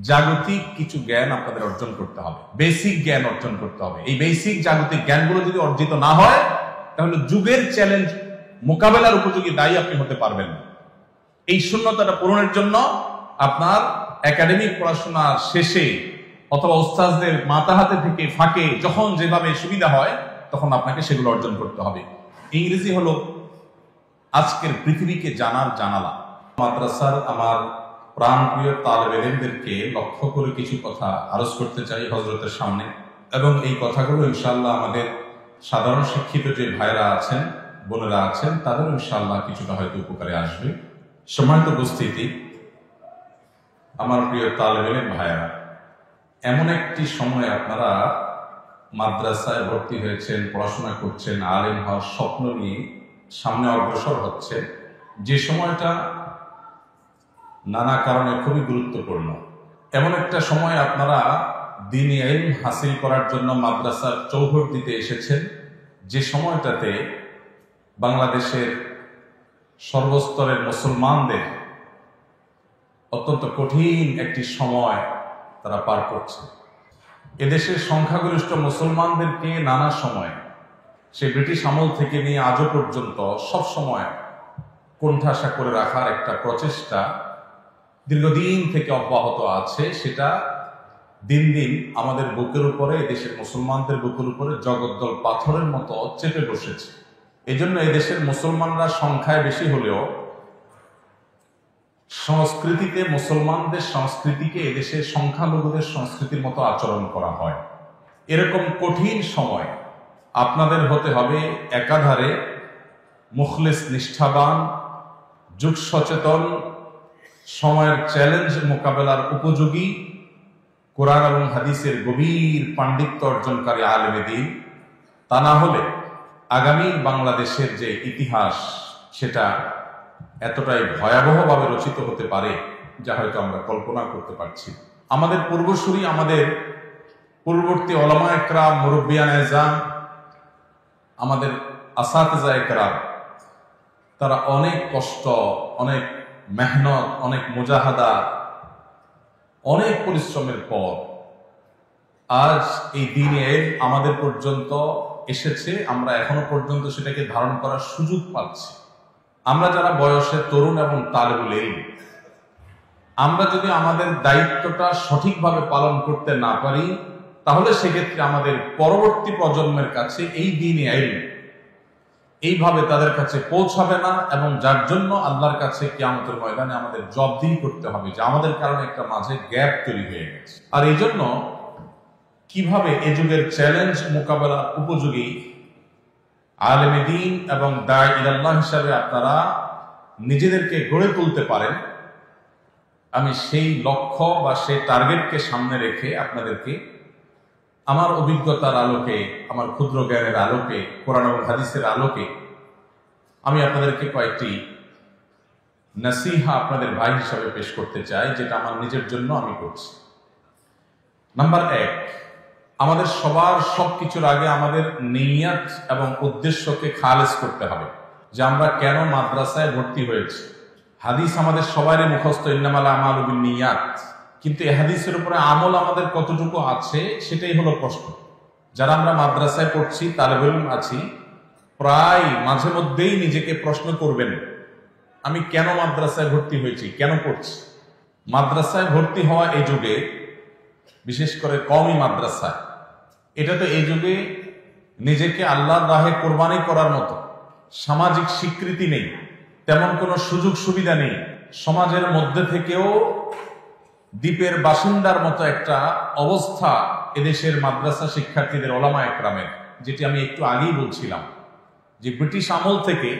জাগতিক কিছু জ্ঞান আপনাদের অর্জন করতে হবে, বেসিক জ্ঞান অর্জন করতে হবে। এই বেসিক জাগতিক জ্ঞানগুলো যদি অর্জিত না হয়, তাহলে যুগের চ্যালেঞ্জ মোকাবেলার উপযোগী দায়ী আপনি হতে পারবেন না। এই শূন্যতাটা পূরণের জন্য আপনার একাডেমিক পড়াশোনা শেষে অথবা উস্তাদদের মাথা হাতে থেকে ফাঁকে যখন যেভাবে সুবিধা হয় তখন আপনাকে সেগুলো অর্জন করতে হবে। ইংরেজি হলো আজকের পৃথিবীকে জানার জানালা। মাদ্রাসার আমার প্রাণপ্রিয় তালেব ইলমদেরকে লক্ষ্য করে কিছু কথা আরজ করতে চাই হযরতের সামনে, এবং এই কথাগুলো ইনশাআল্লাহ আমাদের সাধারণ শিক্ষিত যে ভাইরা আছেন, বোনেরা আছেন, তাদের ইনশাআল্লাহ কিছুটা হয়তো উপকারে আসবে। সম্মানিত উপস্থিতি, আমার প্রিয় তালেব ইলম ভাইরা, এমন একটি সময় আপনারা মাদ্রাসায় ভর্তি হয়েছেন, পড়াশোনা করছেন, আলেম হওয়ার স্বপ্ন নিয়ে সামনে অগ্রসর হচ্ছে, যে সময়টা নানা কারণে খুবই গুরুত্বপূর্ণ। এমন একটা সময় আপনারা দ্বীনি ইলম হাসিল করার জন্য মাদ্রাসার চৌহদ দিতে এসেছেন, যে সময়টাতে বাংলাদেশের সর্বস্তরের মুসলমানদের অত্যন্ত কঠিন একটি সময় তারা পার করছে। এদেশের সংখ্যাগরিষ্ঠ মুসলমানদেরকে নানা সময়, সে ব্রিটিশ আমল থেকে নিয়ে আজও পর্যন্ত সব সময় কোণঠাসা করে রাখার একটা প্রচেষ্টা দীর্ঘদিন থেকে অব্যাহত আছে। সেটা দিন দিন আমাদের বুকের উপরে, এদেশের মুসলমানদের বুকের উপরে জগদ্দল পাথরের মতো চেপে বসেছে। এজন্য এদেশের মুসলমানরা সংখ্যায় বেশি হলেও সংস্কৃতিতে মুসলমানদের সংস্কৃতিকে এদেশের সংখ্যালঘুদের সংস্কৃতির মতো আচরণ করা হয়। এরকম কঠিন সময় আপনাদের হতে হবে একাধারে মুখলিস, নিষ্ঠাবান, যুগ সচেতন, সময়ের চ্যালেঞ্জ মোকাবেলার উপযোগী, কোরআন এবং হাদিসের গভীর পাণ্ডিত্য অর্জনকারী আলেমে দ্বীন। তা না হলে আগামী বাংলাদেশের যে ইতিহাস, সেটা এতটাই ভয়াবহভাবে রচিত হতে পারে যা হয়তো আমরা কল্পনা করতে পারছি। আমাদের পূর্বসূরি, আমাদের পূর্ববর্তী ওলামা একরাম, মুরব্বিয়ান এজাম, আমাদের আসাতিজা একরাম, তারা অনেক কষ্ট, অনেক মেহনত, অনেক মুজাহাদা, অনেক পরিশ্রমের পর আজ এই দ্বীনে আমাদের পর্যন্ত এসেছে। আমরা এখনো পর্যন্ত সেটাকে ধারণ করার সুযোগ পাচ্ছি। আমরা যারা বয়সে তরুণ এবং তালেবুল ইলম, আমরা যদি আমাদের দায়িত্বটা সঠিকভাবে পালন করতে না পারি, তাহলে সেক্ষেত্রে আমাদের পরবর্তী প্রজন্মের কাছে এই দ্বীনে ইলম এইভাবে তাদের কাছে পৌঁছাবে না, এবং যার জন্য আল্লাহর কাছে কিয়ামতের ময়দানে আমাদের জবাবদিহি করতে হবে যে আমাদের কারণে একটা মাঝে গ্যাপ তৈরি হয়ে গেছে। আর এই জন্য কিভাবে এ যুগের চ্যালেঞ্জ মোকাবেলার উপযোগী আলেমে দ্বীন এবং দাঈ ইলাল্লাহ হিসাবে আপনারা নিজেদেরকে গড়ে তুলতে পারেন, আমি সেই লক্ষ্য বা সেই টার্গেটকে সামনে রেখে আপনাদেরকে আমার অভিজ্ঞতার আলোকে, আমার ক্ষুদ্র জ্ঞানের আলোকে, কোরআন এবং হাদিসের আলোকে আমি আপনাদেরকে কয়েকটি নসিহা আপনাদের ভাই হিসাবে পেশ করতে চাই, যেটা আমার নিজের জন্য আমি করছি। নাম্বার 1, আমাদের সবার সবকিছুর আগে আমাদের নিয়ত এবং উদ্দেশ্যকে খালেস করতে হবে, যে আমরা কেন মাদ্রাসায় ভর্তি হয়েছি। হাদিস আমাদের সবারই মুখস্থ, ইন্নামাল আমালু বিন্নিয়াত, কিন্তু এই হাদিসের উপরে আমল আমাদের কতটুকু আছে সেটাই হলো প্রশ্ন। যারা আমরা মাদ্রাসায় পড়ছি, তালেব ইলম আছি, প্রায় মাঝে মধ্যেই নিজেকে প্রশ্ন করবেন, আমি কেন মাদ্রাসায় ভর্তি হয়েছি, কেন পড়ছি। মাদ্রাসায় ভর্তি হওয়া এই যুগে, বিশেষ করে কওমি মাদ্রাসায়, এটা তো এই যুগে নিজেকে আল্লাহর রাহে কোরবানি করার মতো সামাজিক স্বীকৃতি নেই, তেমন কোনো সুযোগ সুবিধা নেই। সমাজের মধ্যে থেকেও দ্বীপের বাসিন্দার মতো একটা অবস্থা এদেশের মাদ্রাসা শিক্ষার্থীদের, ওলামা একরামের, যেটি আমি একটু আগেই বলছিলাম, যে ব্রিটিশ আমল থেকে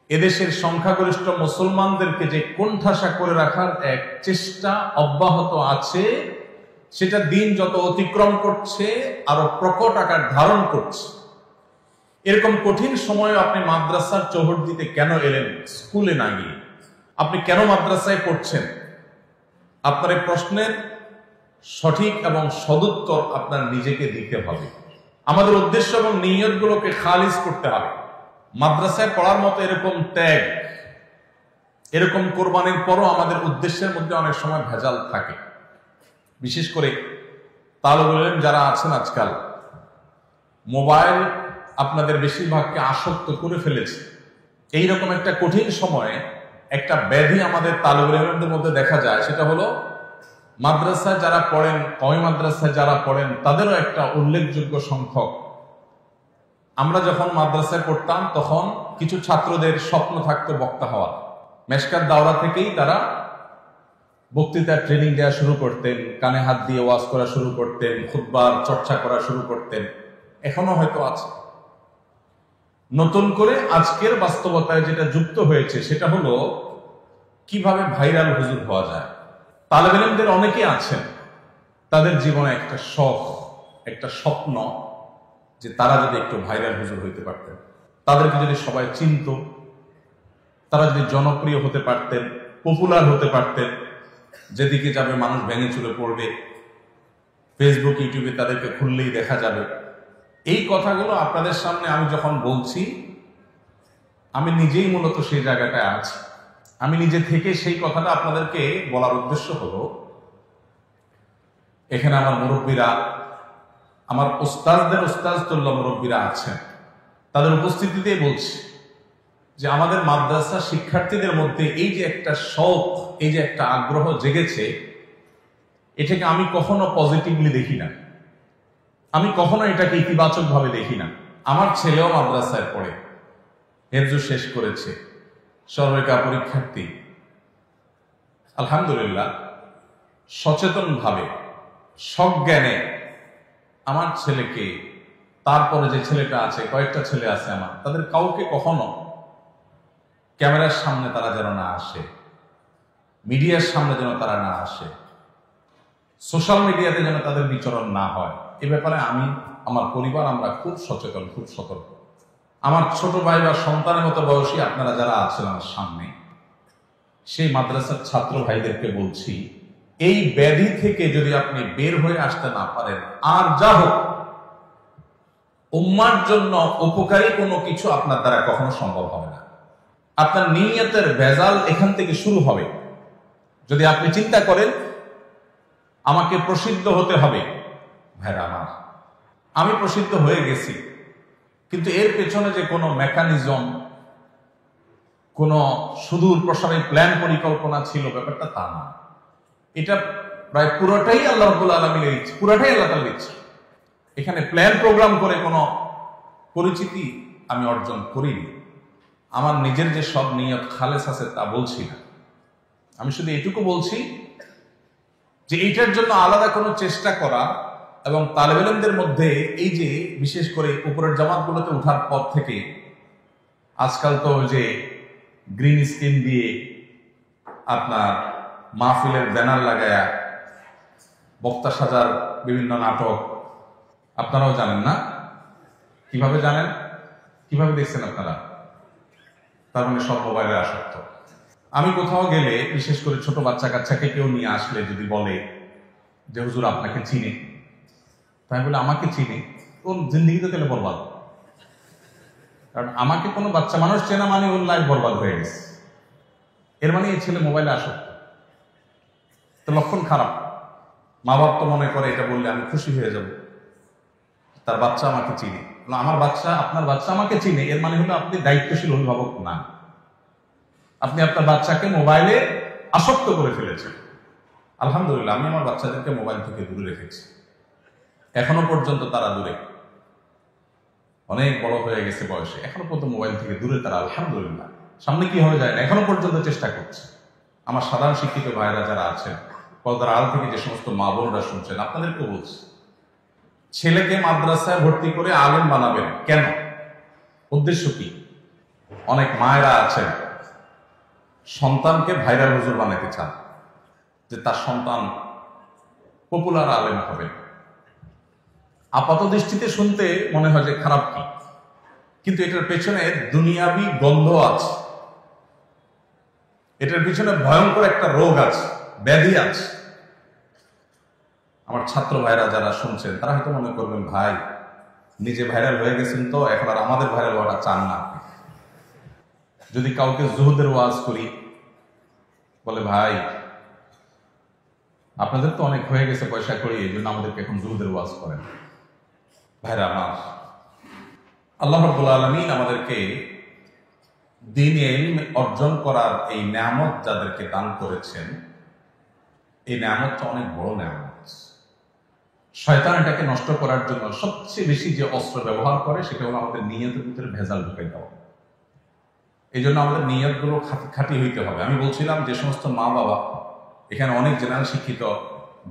এদেশের সংখ্যাগরিষ্ঠ মুসলমানদেরকে যে কোণঠাসা করে রাখার এক চেষ্টা অব্যাহত আছে, সেটা দিন যত অতিক্রম করছে আরো প্রকট আকার ধারণ করছে। এরকম কঠিন সময়ে আপনি মাদ্রাসার চৌহদ্দিতে কেন এলেন, স্কুলে না গিয়ে? আপনি কেন মাদ্রাসায় পড়ছেন? আপনার এই প্রশ্নের সঠিক এবং সদুত্তর আপনার নিজেকে দিতে হবে। আমাদের উদ্দেশ্য এবং নিয়তগুলোকে খালিজ করতে হবে। মাদ্রাসায় পড়ার মতো এরকম ত্যাগ, এরকম কোরবানির পরও আমাদের উদ্দেশ্যের মধ্যে অনেক সময় ভেজাল থাকে। বিশেষ করে তালেবুল ইলম যারা আছেন আজকাল, মোবাইল আপনাদের বেশিরভাগকে আসক্ত করে ফেলেছে। এইরকম একটা কঠিন সময়ে একটা ব্যাধি আমাদের তালেবুল ইলমদের মধ্যে দেখা যায়, সেটা হলো মাদ্রাসায় যারা পড়েন, কওমি মাদ্রাসায় যারা পড়েন, তাদেরও একটা উল্লেখযোগ্য সংখ্যক, আমরা যখন মাদ্রাসায় পড়তাম তখন কিছু ছাত্রদের স্বপ্ন থাকতো বক্তা হওয়ার। মেশকাত দাওরা থেকেই তারা বক্তৃতার ট্রেনিং দেওয়া শুরু করতেন, কানে হাত দিয়ে ওয়াজ করা শুরু করতেন, খুতবার চর্চা করা শুরু করতেন, এখনো হয়তো আছে। নতুন করে আজকের বাস্তবতায় যেটা যুক্ত হয়েছে সেটা হলো কিভাবে ভাইরাল হুজুর হওয়া যায়। তালেব ইলমদের অনেকে আছেন, তাদের জীবনে একটা শখ, একটা স্বপ্ন যে তারা যদি একটু ভাইরাল হুজুর হইতে পারতেন, তাদেরকে যদি সবাই চিনত, তারা যদি জনপ্রিয় হতে পারতেন, পপুলার হতে পারতেন, যেদিকে যাবে মানুষ ভেঙে চুরে পড়বে, ফেসবুক ইউটিউবে তাদেরকে খুললেই দেখা যাবে। এই কথাগুলো আপনাদের সামনে আমি যখন বলছি, আমি নিজেই মূলত সেই জায়গাটায় আছি। আমি নিজে থেকে সেই কথাটা আপনাদেরকে বলার উদ্দেশ্য হলো, এখানে আমার মুরব্বীরা, আমার ওস্তাজদের ওস্তাজতুল্লাহ মুরব্বীরা আছেন, তাদের উপস্থিতিতেই বলছি যে আমাদের মাদ্রাসা শিক্ষার্থীদের মধ্যে এই যে একটা শখ, এই যে একটা আগ্রহ জেগেছে, এটাকে আমি কখনো পজিটিভলি দেখি না, আমি কখনো এটাকে ইতিবাচক ভাবে দেখি না। আমার ছেলেও মাদ্রাসায় পড়ে, হেফজ শেষ করেছে, সর্বেকা পরীক্ষার্থী। আলহামদুলিল্লাহ, সচেতন ভাবে, সজ্ঞানে আমার ছেলেকে, তারপরে যে ছেলেটা আছে, কয়েকটা ছেলে আছে আমার, তাদের কাউকে কখনো ক্যামেরার সামনে তারা যেন না আসে, মিডিয়ার সামনে যেন তারা না আসে, সোশ্যাল মিডিয়াতে যেন তাদের বিচরণ না হয়, এ ব্যাপারে আমি, আমার পরিবার, আমরা খুব সচেতন, খুব সতর্ক। আমার ছোট ভাই বা সন্তানের মতো বয়সী আপনারা যারা আছেন আমার সামনে, সেই মাদ্রাসার ছাত্র ভাইদেরকে বলছি, এই ব্যাধি থেকে যদি আপনি বের হয়ে আসতে না পারেন, আর যা হোক উম্মার জন্য উপকারী কোনো কিছু আপনার দ্বারা কখনো সম্ভব হবে না। আপনার নিয়তের ভেজাল এখান থেকে শুরু হবে। যদি আপনি চিন্তা করেন আমাকে প্রসিদ্ধ হতে হবে, ভাইরা আমার, আমি প্রসিদ্ধ হয়ে গেছি, কিন্তু এর পেছনে যে কোনো মেকানিজম, কোনো সুদূর প্রসারী প্ল্যান পরিকল্পনা ছিল, ব্যাপারটা তা না। এটা প্রায় পুরোটাই আল্লাহ রাব্বুল আলামিনের ইচ্ছা, পুরোটাই আল্লাহ তাআলার ইচ্ছা। এখানে প্ল্যান প্রোগ্রাম করে কোনো পরিচিতি আমি অর্জন করিনি। আমার নিজের যে সব নিয়ত খালেস আছে তা বলছি না, আমি শুধু এটুকু বলছি যে এইটার জন্য আলাদা কোনো চেষ্টা করা, এবং তালেব ইলমদের মধ্যে এই যে বিশেষ করে উপরের জামাতগুলোতে ওঠার পর থেকে আজকাল তো যে গ্রিন স্ক্রিন দিয়ে আপনার মাহফিলের ব্যানার লাগায়া বক্তা সাজার বিভিন্ন নাটক, আপনারাও জানেন না? কিভাবে জানেন? কিভাবে দেখছেন আপনারা? তার মানে সব মোবাইলে আসক্ত। আমি কোথাও গেলে, বিশেষ করে ছোট বাচ্চা কাচ্চাকে কেউ নিয়ে আসলে যদি বলে যে হুজুর আপনাকে চিনি, তাই বলে আমাকে চিনি, ওর জিন্দিগিতে তাহলে বরবাদ। কারণ আমাকে কোনো বাচ্চা মানুষ চেনা মানে ওর লাইফ বরবাদ হয়ে গেছে। এর মানে এই ছেলে মোবাইলে আসক্ত, তো লক্ষণ খারাপ। মা বাপ তো মনে করে এটা বললে আমি খুশি হয়ে যাব, তার বাচ্চা আমাকে চিনে। আমার বাচ্চা, আপনার বাচ্চা আমাকে চিনে, এর মানে হলো আপনি দায়িত্বশীল অভিভাবক না, আপনি আপনার বাচ্চাকে মোবাইলে আসক্ত করে ফেলেছেন। আলহামদুলিল্লাহ, আমি আমার বাচ্চাদেরকে মোবাইল থেকে দূরে রেখেছি, এখনো পর্যন্ত তারা দূরে, অনেক বড় হয়ে গেছে বয়সে, এখনো পর্যন্ত মোবাইল থেকে দূরে তারা, আলহামদুলিল্লাহ। সামনে কি হয়ে যায় না, এখনো পর্যন্ত চেষ্টা করছে। আমার সাধারণ শিক্ষিত ভাইরা যারা আছেন, পর্দার আড়াল থেকে যে সমস্ত মা বোনরা শুনছেন, আপনাদেরকে বলছি, ছেলেকে মাদ্রাসায় ভর্তি করে আলেম বানাবেন কেন? উদ্দেশ্য কি? অনেক মায়েরা আছেন সন্তানকে ভাইরাল হুজুর বানাতে চান, যে তার সন্তান পপুলার আলেম হবে। আপাত দৃষ্টিতে শুনতে মনে হয় যে খারাপ কি, কিন্তু এটার পেছনে দুনিয়াবি গন্ধ আছে, এটার পিছনে ভয়ঙ্কর একটা রোগ আছে, ব্যাধি আছে। আমার ছাত্র ভাইরা যারা শুনছেন তারা হয়তো মনে করবেন ভাই নিজে ভাইরাল হয়ে গেছেন, তো এখন আর আমাদের ভাইরাল হওয়াটা চান না। যদি কাউকে জুহুদের ওয়াজ করি, বলে ভাই আপনাদের তো অনেক হয়ে গেছে পয়সা করি, এই জন্য আমাদেরকে এখন দুধের ওয়াজ করেন। ভাইরা আমার, আল্লাহ রাব্বুল আলামিন আমাদেরকে দ্বীনে ইলম অর্জন করার এই নিয়ামত যাদেরকে দান করেছেন, এই নিয়ামতটা অনেক বড় নিয়ামত। শয়তান এটাকে নষ্ট করার জন্য সবচেয়ে বেশি যে অস্ত্র ব্যবহার করে সেটা হলো আমাদের নিয়তের ভিতরে ভেজাল ঢুকাই দেওয়া। এই জন্য আমাদের নিয়তগুলো খাঁটি হইতে হবে। আমি বলছিলাম যে সমস্ত মা বাবা, এখানে অনেক জেনারেল শিক্ষিত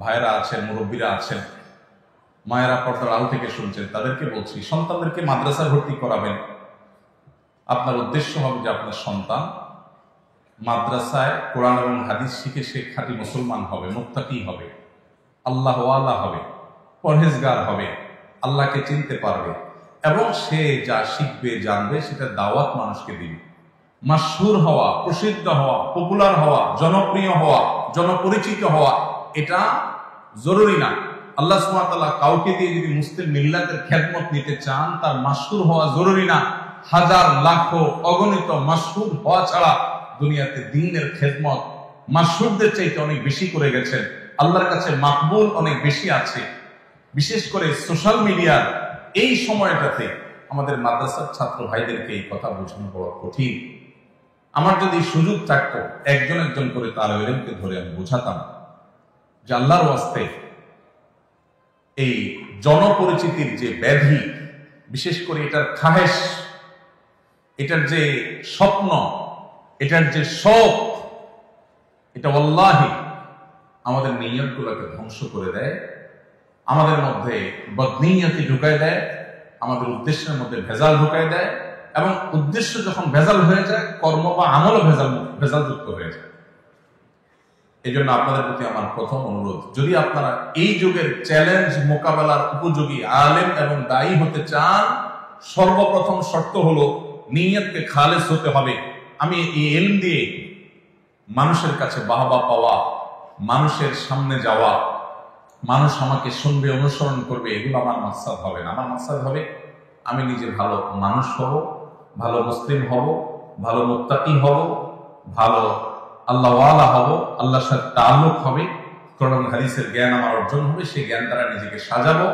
ভাইয়েরা আছেন, মুরব্বীরা আছেন, মায়েরা পর্দার আল থেকে শুনছেন, তাদেরকে বলছি, সন্তানদেরকে মাদ্রাসায় ভর্তি করাবেন। আপনার উদ্দেশ্য হবে যে আপনার সন্তান মাদ্রাসায় কোরআন এবং হাদিস শিখে সে খাঁটি মুসলমান হবে, মুত্তাকি হবে, আল্লাহ ওয়ালা হবে, পরহেজগার হবে, আল্লাহকে চিনতে পারবে এবং সে যা শিখবে জানবে সেটা দাওয়াত মানুষকে দিবে। মাশহুর হওয়া, প্রসিদ্ধ হওয়া, পপুলার হওয়া, জনপ্রিয় হওয়া, জনপরিচিত হওয়া এটা জরুরি না। আল্লাহ সুবহানাহু ওয়া তাআলা কাউকে দিয়ে যদি মুসলিম মিল্লাতের খেদমত নিতে চান, তার মাশহুর হওয়া জরুরি না। হাজার লাখো অগণিত মাশহুর হওয়া ছাড়া দুনিয়াতে দ্বীনের খেদমত মাশহুরদের চাইতে অনেক বেশি করে গেছেন। আল্লাহর কাছে মাকবুল অনেক বেশি আছে। বিশেষ করে সোশ্যাল মিডিয়ার এই সময়টাতে আমাদের মাদ্রাসার ছাত্র ভাইদেরকে এই কথা বোঝানো বড় কঠিন। আমার যদি সুযোগ থাকতো একজন একজন করে তালেবে ইলমকে ধরে আমি বোঝাতাম যে আল্লাহর ওয়াস্তে এই জনপরিচিতির যে ব্যাধি, বিশেষ করে এটার খাহেশ, এটার যে স্বপ্ন, এটার যে শখ, এটা ওয়াল্লাহি আমাদের নিয়তগুলোকে ধ্বংস করে দেয়, আমাদের মধ্যে বদনিয়তি ঢুকায় দেয়, আমাদের উদ্দেশ্যের মধ্যে ভেজাল ঢুকায় দেয় এবং উদ্দেশ্য যখন ভেজাল হয়ে যায়, কর্ম বা আমলও ভেজালযুক্ত হয়ে যায়। এই জন্য আপনাদের প্রতি আমার প্রথম অনুরোধ, যদি আপনারা এই যুগের চ্যালেঞ্জ মোকাবেলার উপযোগী আলেম এবং দায়ী হতে চান, সর্বপ্রথম শর্ত হলো নিয়তকে খালেস হতে হবে। আমি এই ইলম দিয়ে মানুষের কাছে বাহবা পাওয়া, মানুষের সামনে যাওয়া, মানুষ আমাকে শুনবে, অনুসরণ করবে, এগুলো আমার মাকসাদ হবে না। আমার মাকসাদ হবে আমি নিজে ভালো মানুষ হব, ভালো মুসলিম হব, ভালো মুত্তাকি হব, ভালো আল্লাহ ওয়ালা হব, আল্লাহর সাথে তাআল্লুক হবে, কোরআন হাদিসের জ্ঞান আমার অর্জন হবে, সেই জ্ঞান দ্বারা নিজেকে সাজাবো,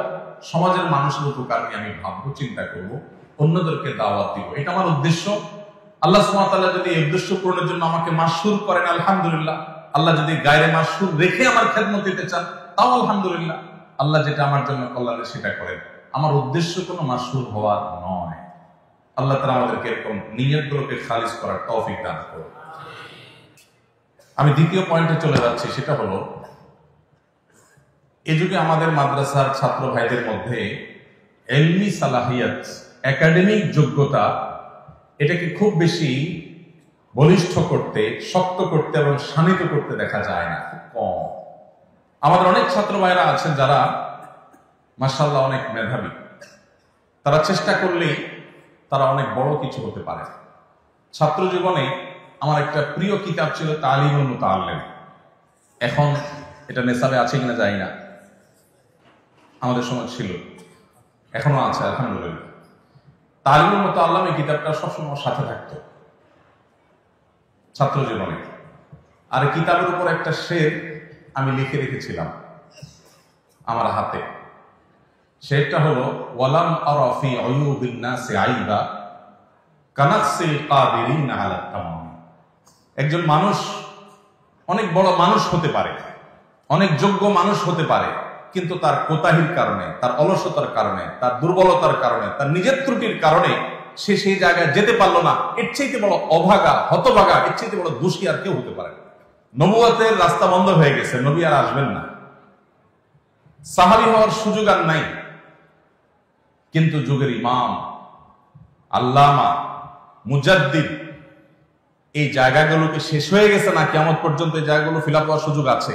সমাজের মানুষের উপকার নিয়ে আমি ভাববো, চিন্তা করব, অন্যদেরকে দাওয়াত দিব। এটা আমার উদ্দেশ্য। আল্লাহ সুবহানাহু ওয়া তাআলা যদি এই উদ্দেশ্য পূরণের জন্য আমাকে মাশহুর করেন, আলহামদুলিল্লাহ। আল্লাহ যদি গায়রে মাশহুর রেখে আমার খেদমত দিতে চান, তাও আলহামদুলিল্লাহ। আল্লাহ যেটা আমার জন্য কল্যাণের সেটা করেন। আমার উদ্দেশ্য কোনো মাশহুর হওয়া নয়। আল্লাহ তাআলা আমাদেরকে এরকম নিয়তগুলোকে খালিস করার তৌফিক দান করুন। আমি দ্বিতীয় পয়েন্টে চলে যাচ্ছি, সেটা হলো এই যুগে আমাদের মাদ্রাসার ছাত্র ভাইদের মধ্যে ইলমি সালাহিয়াত, একাডেমিক যোগ্যতা, এটাকে খুব বেশি বলিষ্ঠ করতে, শক্ত করতে এবং শানিত করতে দেখা যায় না, খুব কম। আমাদের অনেক ছাত্র ভাইরা আছেন যারা মাশাআল্লাহ অনেক মেধাবী, তারা চেষ্টা করলেই তারা অনেক বড় কিছু হতে পারে। ছাত্র জীবনে আমার একটা প্রিয় কিতাব ছিল তালিমুল মুতাআল্লিম। এখন এটা নেশাবে আছে কিনা জানি না, আমাদের সময় ছিল, এখনো আছে আলহামদুলিল্লাহ। তালিমুল মুতাআল্লিম এই কিতাবটা সবসময় সাথে থাকতো ছাত্র জীবনে। আর কিতাবের উপর একটা শের আমি লিখে রেখেছিলাম আমার হাতে। শেরটা হলো ওয়ালাম আরা ফি উয়ুবিন নাসি আইবা কানাকসিল কাদিরিন আলা তামাম। একজন মানুষ অনেক বড় মানুষ হতে পারে, অনেক যোগ্য মানুষ হতে পারে, কিন্তু তার কোতাহির কারণে, তার অলসতার কারণে, তার দুর্বলতার কারণে, তার নিজের ত্রুটির কারণে সে সেই জায়গায় যেতে পারলো না। এর চাইতে বড় অভাগা, হতভাগা, এর চাইতে বড় দোষী আর কেউ হতে পারে না। নবুয়তের রাস্তা বন্ধ হয়ে গেছে, নবী আর আসবেন না, সাহাবী হওয়ার সুযোগ আর নাই। কিন্তু যুগের ইমাম, আল্লামা, মুজাদ্দিদ, এই জায়গাগুলোকে শেষ হয়ে গেছে না? কিয়ামত পর্যন্ত এই জায়গাগুলো ফিল আপ হওয়ার সুযোগ আছে।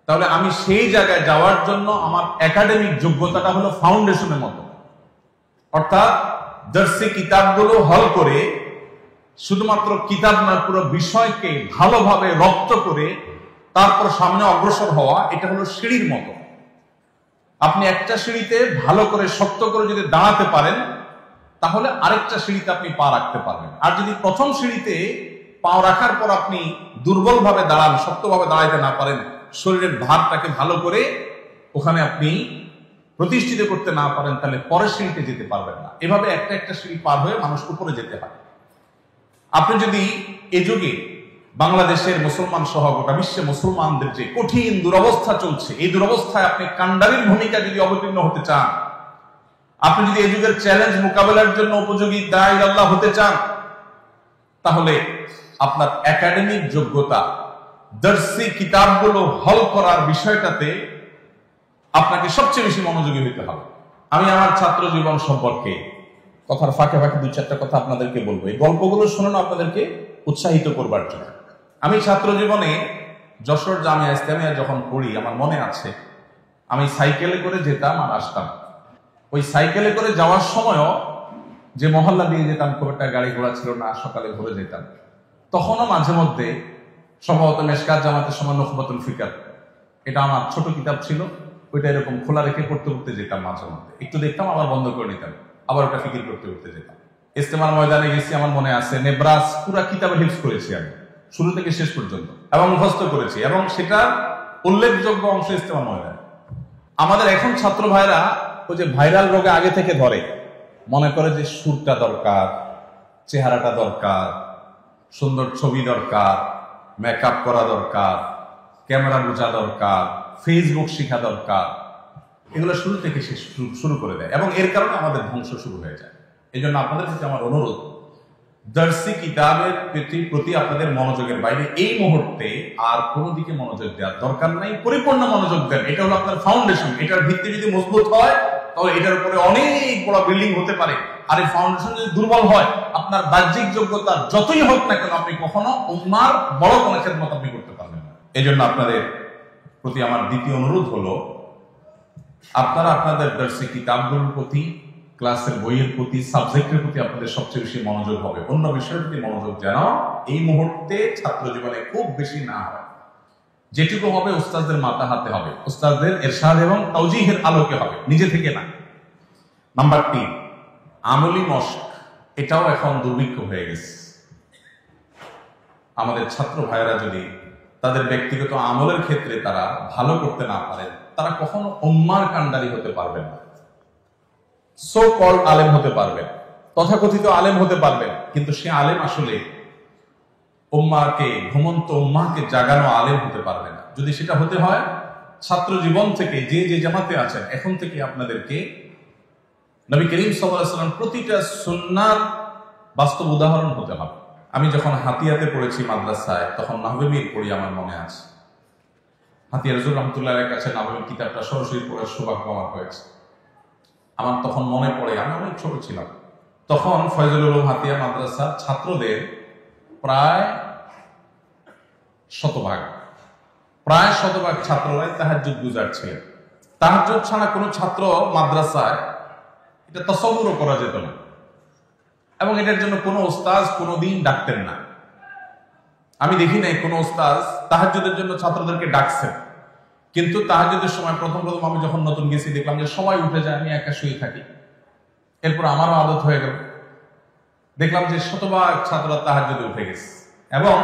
তাহলে আমি সেই জায়গায় যাওয়ার জন্য আমার একাডেমিক যোগ্যতাটা হলো ফাউন্ডেশনের মতো, অর্থাৎ দার্সি কিতাবগুলো হল করে, শুধুমাত্র কিতাব না, পুরো বিষয়কে ভালোভাবে রপ্ত করে তারপর সামনে অগ্রসর হওয়া। এটা হলো সিঁড়ির মতো। আপনি একটা সিঁড়িতে ভালো করে শক্ত করে যদি দাঁড়াতে পারেন, তাহলে আরেকটা সিঁড়িতে আপনি পা রাখতে পারবেন। আর যদি প্রথম সিঁড়িতে পা রাখার পর আপনি দুর্বলভাবে দাঁড়ান, শক্তভাবে দাঁড়াইতে না পারেন, শরীরের ভারটাকে ভালো করে ওখানে আপনি প্রতিষ্ঠিত করতে না পারেন, তাহলে পরের সিঁড়িতে যেতে পারবেন না। এভাবে একটা একটা সিঁড়ি পার হয়ে মানুষ উপরে যেতে হয়। আপনি যদি এ যুগে বাংলাদেশের মুসলমান সহ গোটা বিশ্বে মুসলমানদের যে কঠিন দুরবস্থা চলছে, এই দুরবস্থায় আপনি কান্ডারির ভূমিকা যদি অবতীর্ণ হতে চান, আপনি যদি এই যুগের চ্যালেঞ্জ মোকাবেলার জন্য উপযোগী দায়ী আল্লাহ হতে চান, তাহলে আপনার একাডেমিক যোগ্যতা, দর্শী কিতাবগুলো হল করার বিষয়টাতে আপনাকে সবচেয়ে বেশি মনোযোগী হতে হবে। আমি আমার ছাত্র জীবন সম্পর্কে কথার ফাঁকে ফাঁকে দুই চারটা কথা আপনাদেরকে বলবো। এই গল্পগুলো শোনানো আপনাদেরকে উৎসাহিত করবার জন্য। আমি ছাত্র জীবনে যশোর জামিয়া ইসলামিয়া যখন পড়ি, আমার মনে আছে আমি সাইকেলে করে যেতাম আর আসতাম। ওই সাইকেলে করে যাওয়ার সময়ও যে মহল্লা দিয়ে যেতাম, খুব একটা গাড়ি ঘোড়া ছিল না, সকালে ঘুরে যেতাম। তখনও মাঝে মধ্যে সম্ভবত মেশকাত জামাতের সময় নুখবাতুল ফিকার, এটা আমার ছোট কিতাব ছিল, ওইটা এরকম খোলা রেখে পড়তে পড়তে যেতাম। মাঝে মধ্যে একটু দেখতাম, আবার বন্ধ করে নিতাম, আবার ওটা ফিকির করতে করতে যেতাম। ইস্তেমার ময়দানে গেছি, আমার মনে আছে নেব্রাস পুরা কিতাবে হিফজ করেছি আমি, শুরু থেকে শেষ পর্যন্ত, এবং মুখস্থ করেছি, এবং সেটার উল্লেখযোগ্য অংশ ইস্তেমার ময়দানে। আমাদের এখন ছাত্র ভাইরা ওই যে ভাইরাল রোগে আগে থেকে ধরে, মনে করে যে সুরটা দরকার, চেহারাটা দরকার, সুন্দর ছবি দরকার, মেকআপ করা দরকার, ক্যামেরা বোঝা দরকার, ফেসবুক শিখা দরকার, এগুলো শুরু থেকে শুরু করে দেয়, এবং এর কারণে আমাদের ধ্বংস শুরু হয়ে যায়। এই জন্য আপনাদের প্রতি আমার অনুরোধ, দর্শী কিতাবের প্রতি আপনাদের মনোযোগের বাইরে এই মুহূর্তে আর কোনো দিকে মনোযোগ দেওয়ার দরকার নাই। পরিপূর্ণ মনোযোগ দেন, এটা হলো আপনার ফাউন্ডেশন। এটার ভিত্তি যদি মজবুত হয়, তাহলে এটার উপরে অনেক বড় বিল্ডিং হতে পারে। আর এই ফাউন্ডেশন যদি দুর্বল হয়, আপনার বাহ্যিক যোগ্যতা যতই হোক না কেন, আপনি কখনো উম্মার বড় কোনো খেদমত আপনি করতে পারবেন না। এই জন্য আপনাদের প্রতি আমার দ্বিতীয় অনুরোধ হলো, আপনারা আপনাদের দর্শী কিতাবগুলোর প্রতি, ক্লাসের বইয়ের প্রতি, সাবজেক্টের প্রতি আপনাদের সবচেয়ে বেশি মনোযোগ হবে। অন্য বিষয়ের প্রতি মনোযোগ যেন এই মুহূর্তে ছাত্র জীবনে খুব বেশি না হয়। যেটুকু হবে উস্তাদদের মাথা হাতে হবে, উস্তাদদের ইরশাদ এবং তাওজীহের আলোকে হবে, নিজে থেকে না। নাম্বার 3, আমলি মশক, এটাও এখন দুর্ভিক্ষ হয়ে গেছে। আমাদের ছাত্র ভাইয়েরা যদি তাদের ব্যক্তিগত আমলের ক্ষেত্রে তারা ভালো করতে না পারেন, তারা কখনো উম্মার কান্ডারি হতে পারবেন না। সো কল আলেম হতে পারবেন, তথাকথিত আলেম হতে পারবেন, কিন্তু সে আলেম আসলে উম্মাকে, ঘুমন্ত উম্মাকে জাগানো আলেম হতে পারবে না। যদি সেটা হতে হয়, ছাত্র জীবন থেকে যে যে জামাতে আছেন, এখন থেকে আপনাদেরকে নবী করিম সাল্লাল্লাহু আলাইহি ওয়াসাল্লাম প্রতিটা সুন্নাহর বাস্তব উদাহরণ হতে হবে। আমি যখন হাতিয়াতে পড়েছি মাদ্রাসায়, তখন নাহবীর পড়ি, আমার মনে আছে। হাতিয়া রাজুল রহমতুল্লাহের কাছে নাহবীর কিতাবটা সরাসরি পড়ার সৌভাগ্য আমার হয়েছে। আমার তখন মনে পড়ে, আমি অনেক ছোট ছিলাম তখন, ফয়জুল উলুম হাতিয়া মাদ্রাসার ছাত্রদের প্রায় শতভাগ ছাত্ররাই তাহাজ্জুদ গুজার ছিলেন। তাহাজ্জুদ ছাড়া কোনো ছাত্র মাদ্রাসায় এটা তাসাব্বুরও করা যেত না, এবং এটার জন্য কোনো ওস্তাদ কোনোদিন ডাকতেন না। আমি দেখি নাই কোনো ওস্তাদ তাহাজ্জুদের জন্য ছাত্রদেরকে ডাকছেন। কিন্তু তাহাজ্জুদের সময় প্রথম আমি যখন নতুন গেছি, দেখলাম যে সবাই উঠে যায়, আমি একা শুয়ে থাকি। এরপর আমারও আদত হয়ে গেল, দেখলাম যে শতভাগ ছাত্ররা তাহাজ্জুদে উঠে গেছে, এবং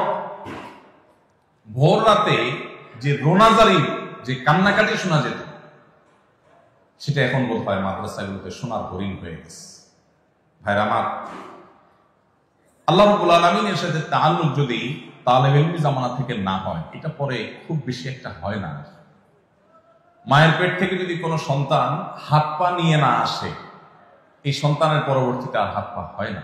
ভোর রাতে যে রোনাজারি, যে কান্নাকাটি শোনা যেত, সেটা এখন বোধ হয় মাদ্রাসাগুলোতে শোনার হরিণ হয়ে গেছে। ভাইরা আমার, আল্লাহ রাব্বুল আলামিনের সাথে তাআল্লুক যদি তালেবে ইলমি জামানা থেকে না হয়, এটা পরে খুব বেশি একটা হয় না। মায়ের পেট থেকে যদি কোনো সন্তান হাত পা নিয়ে না আসে, এই সন্তানের পরবর্তীতে আর হাত পা হয় না।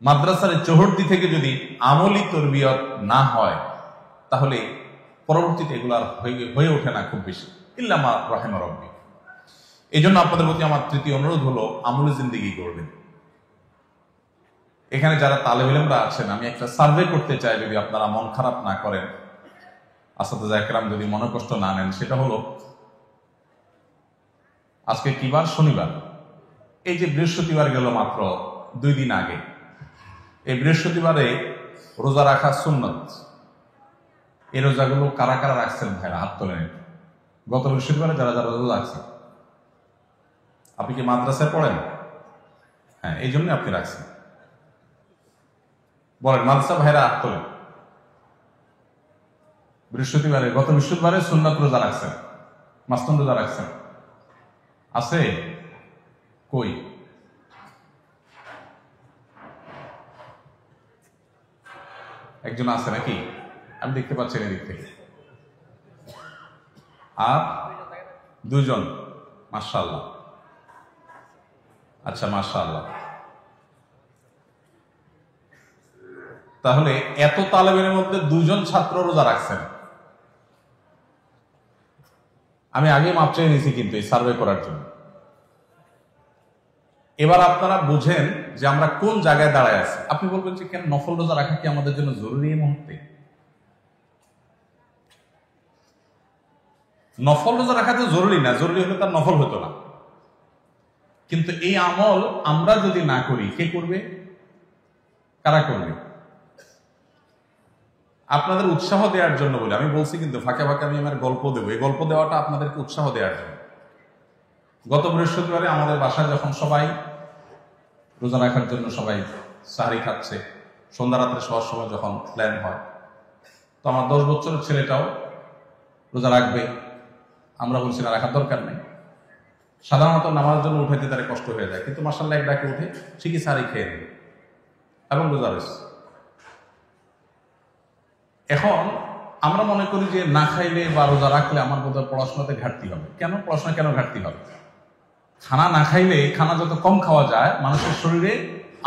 মাদ্রাসার চৌহদ্দি থেকে যদি আমলি তরবিয়ত না হয়, তাহলে পরবর্তীতে এগুলো আর হয়ে ওঠে না খুব বেশি, ইল্লা মা রাহিমা রাব্বি। এই জন্য আপনাদের প্রতি আমার তৃতীয় অনুরোধ হলো, আমলি জিন্দেগি করবেন। এখানে যারা তালেবে ইলমরা আছেন, আমি একটা সার্ভে করতে চাই, যদি আপনারা মন খারাপ না করেন, আসাদুজ্জাহ একরাম যদি মনে কষ্ট না নেন, সেটা হলো, আজকে কি বার? শনিবার। এই যে বৃহস্পতিবার গেল মাত্র 2 দিন আগে, এই বৃহস্পতিবারে রোজা রাখা সুন্নত। এই রোজাগুলো কারা কারা রাখছেন ভাইরা? হাত তোলেন। গত বৃহস্পতিবারে যারা যারা রোজা রাখছেন, আপনি কি মাদ্রাসায় পড়েন? হ্যাঁ, এই জন্য আপনি রাখছেন। বলেন মাদ্রাসা ভাইরা হাত তোলেন। বৃহস্পতিবারে, গত বৃহস্পতিবারে সুন্নাত রোজা রাখছেন, মাসনুন রোজা রাখছেন, আছে কই? একজন আছে নাকি? আমি দেখতে পাচ্ছি এদিক থেকে। আর দুজন, মাশাআল্লাহ। আচ্ছা, মাশাআল্লাহ। তাহলে এত তালেবের মধ্যে দুজন ছাত্র রোজা রাখছেন। আমি আগে মাপ চেয়ে নিয়েছি কিন্তু এই সার্ভে করার জন্য। এবার আপনারা বুঝেন যে আমরা কোন জায়গায় দাঁড়ায় আছি। আপনি বলবেন যে কেন নফল রোজা রাখা কি আমাদের জন্য জরুরি এই মুহূর্তে? নফল রোজা রাখা তো জরুরি না, জরুরি হলে তার নফল হতো না। কিন্তু এই আমল আমরা যদি না করি, কে করবে? কারা করবে? আপনাদের উৎসাহ দেওয়ার জন্য বলে আমি বলছি, কিন্তু ফাঁকে ফাঁকে আমি আমার গল্প দেবো। এই গল্প দেওয়াটা আপনাদেরকে উৎসাহ দেওয়ার জন্য। গত বৃহস্পতিবারে আমাদের বাসায় যখন সবাই রোজা রাখার জন্য সবাই সাহারি খাচ্ছে, সন্ধ্যা রাত্রে শোয়ার সময় যখন প্ল্যান হয়, তো আমার 10 বছরের ছেলেটাও রোজা রাখবে। আমরা বলছি না, রাখার দরকার নেই। সাধারণত নামাজের জন্য উঠাইতে তার কষ্ট হয়ে যায়, কিন্তু মাশাআল্লাহ এক ডাকে উঠে ঠিকই সাহারি খেয়ে নেবে এবং রোজা রয়েছে। এখন আমরা মনে করি যে না খাইলে বা রোজা রাখলে আমার বোধহয় পড়াশোনাতে ঘাটতি হবে। কেন পড়াশোনা কেন ঘাটতি হবে? খানা না খাইলে, খানা যত কম খাওয়া যায়, মানুষের শরীরে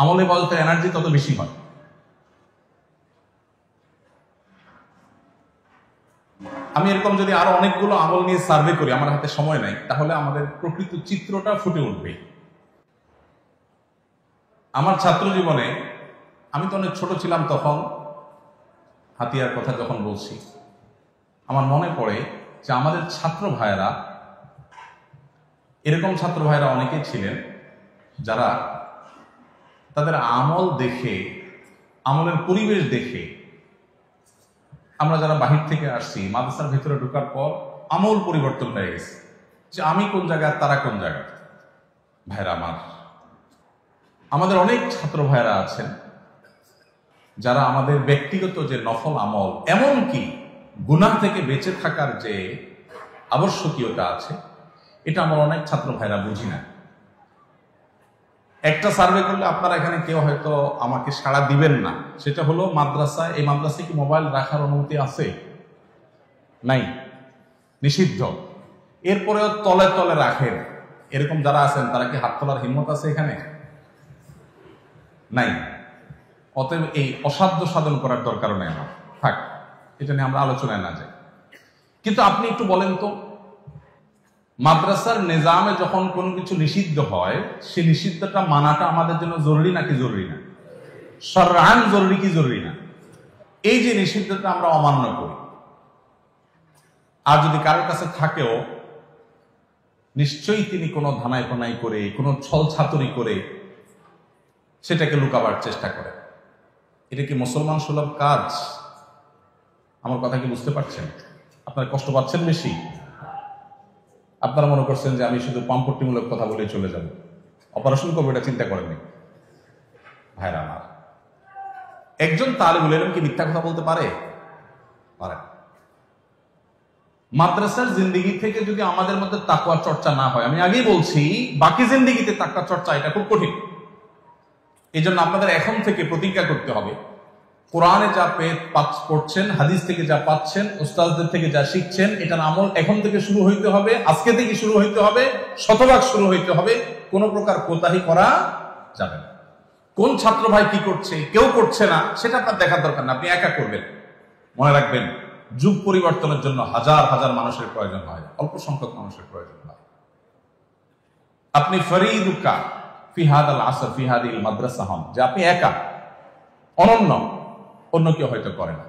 আমলে বলতে এনার্জি তত বেশি হয়। আমি এরকম যদি আরো অনেকগুলো আমল নিয়ে সার্ভে করি, আমার হাতে সময় নাই, তাহলে আমাদের প্রকৃত চিত্রটা ফুটে উঠবে। আমার ছাত্র জীবনে, আমি তো অনেক ছোট ছিলাম তখন, হাতিয়ার কথা যখন বলছি, আমার মনে পড়ে যে আমাদের ছাত্র ভাইয়েরা, এরকম ছাত্র ভাইয়েরা অনেকেই ছিলেন যারা তাদের আমল দেখে, আমলের পরিবেশ দেখে, আমরা যারা বাহির থেকে আসছি, মাদ্রাসার ভেতরে ঢোকার পর আমল পরিবর্তন হয়ে গেছে, যে আমি কোন জায়গায়, তারা কোন জায়গায়। ভাইরা আমাদের অনেক ছাত্র ভাইরা আছেন যারা আমাদের ব্যক্তিগত যে নফল আমল, এমনকি গুনাহ থেকে বেঁচে থাকার যে আবশ্যকীয়তা আছে, এটা আমার অনেক ছাত্র ভাইরা বুঝি না। একটা সার্ভে করলে আপনারা এখানে কেউ হয়তো আমাকে সাড়া দিবেন না, সেটা হলো মাদ্রাসায়, এই মাদ্রাসায় কি মোবাইল রাখার অনুমতি আছে? নাই, নিষিদ্ধ। এরপরেও তলে তলে রাখেন, এরকম যারা আছেন তারা কি হাত তোলার হিম্মত আছে এখানে? নাই। অতএব এই অসাধ্য সাধন করার দরকার নেই আমার, থাক, এটা নিয়ে আমরা আলোচনায় না যাই। কিন্তু আপনি একটু বলেন তো, মাদ্রাসার নিজামে যখন কোনো কিছু নিষিদ্ধ হয়, সেই নিষিদ্ধটা মানাটা আমাদের জন্য জরুরি নাকি জরুরি না? শরআন জরুরি কি জরুরি না? এই যে নিষিদ্ধটা আমরা অমান্য করি, আর যদি কারোর কাছে থাকেও, নিশ্চয়ই তিনি কোনো ধানাই পানাই করে, কোনো ছল ছাতুরি করে সেটাকে লুকাবার চেষ্টা করে। এটা কি মুসলমান সুলভ কাজ? আমার কথা কি বুঝতে পারছেন? আপনারা কষ্ট পাচ্ছেন বেশি? আপনারা মনে করছেন যে আমি শুধু পাম্পট্টিমূলক কথা বলে চলে যাব, অপারেশন করবো, এটা চিন্তা করেননি। ভাইরা আমার, একজন তালিবুল ইলম কি মিথ্যা কথা বলতে পারে? পারে। মাদ্রাসার জিন্দেগি থেকে যদি আমাদের মধ্যে তাকওয়ার চর্চা না হয়, আমি আগেই বলছি, বাকি জিন্দেগিতে তাকওয়ার চর্চা এটা খুব কঠিন। এই জন্য আপনাদের এখন থেকে প্রতিজ্ঞা করতে হবে, কোরআনে যা পড়ছেন, হাদিস থেকে যা পাচ্ছেন, উস্তাদদের থেকে যা শিখছেন, এটার আমল এখন থেকে শুরু হইতে হবে, আজকে থেকে শুরু হইতে হবে, শতভাগ শুরু হইতে হবে। কোনো প্রকার কোতাহি করা যাবে না। কোন ছাত্র ভাই কি করছে, কেউ করছে না, সেটা আপনার দেখার দরকার না, আপনি একা করবেন। মনে রাখবেন, যুগ পরিবর্তনের জন্য হাজার হাজার মানুষের প্রয়োজন হয়, অল্প সংখ্যক মানুষের প্রয়োজন হয়। আপনি ফরিদুকা ফি হাদাল আসর ফি হাদিল মাদ্রাসা হন, যে আপনি একা, অনন্য, অন্য কেউ হয়তো করে না।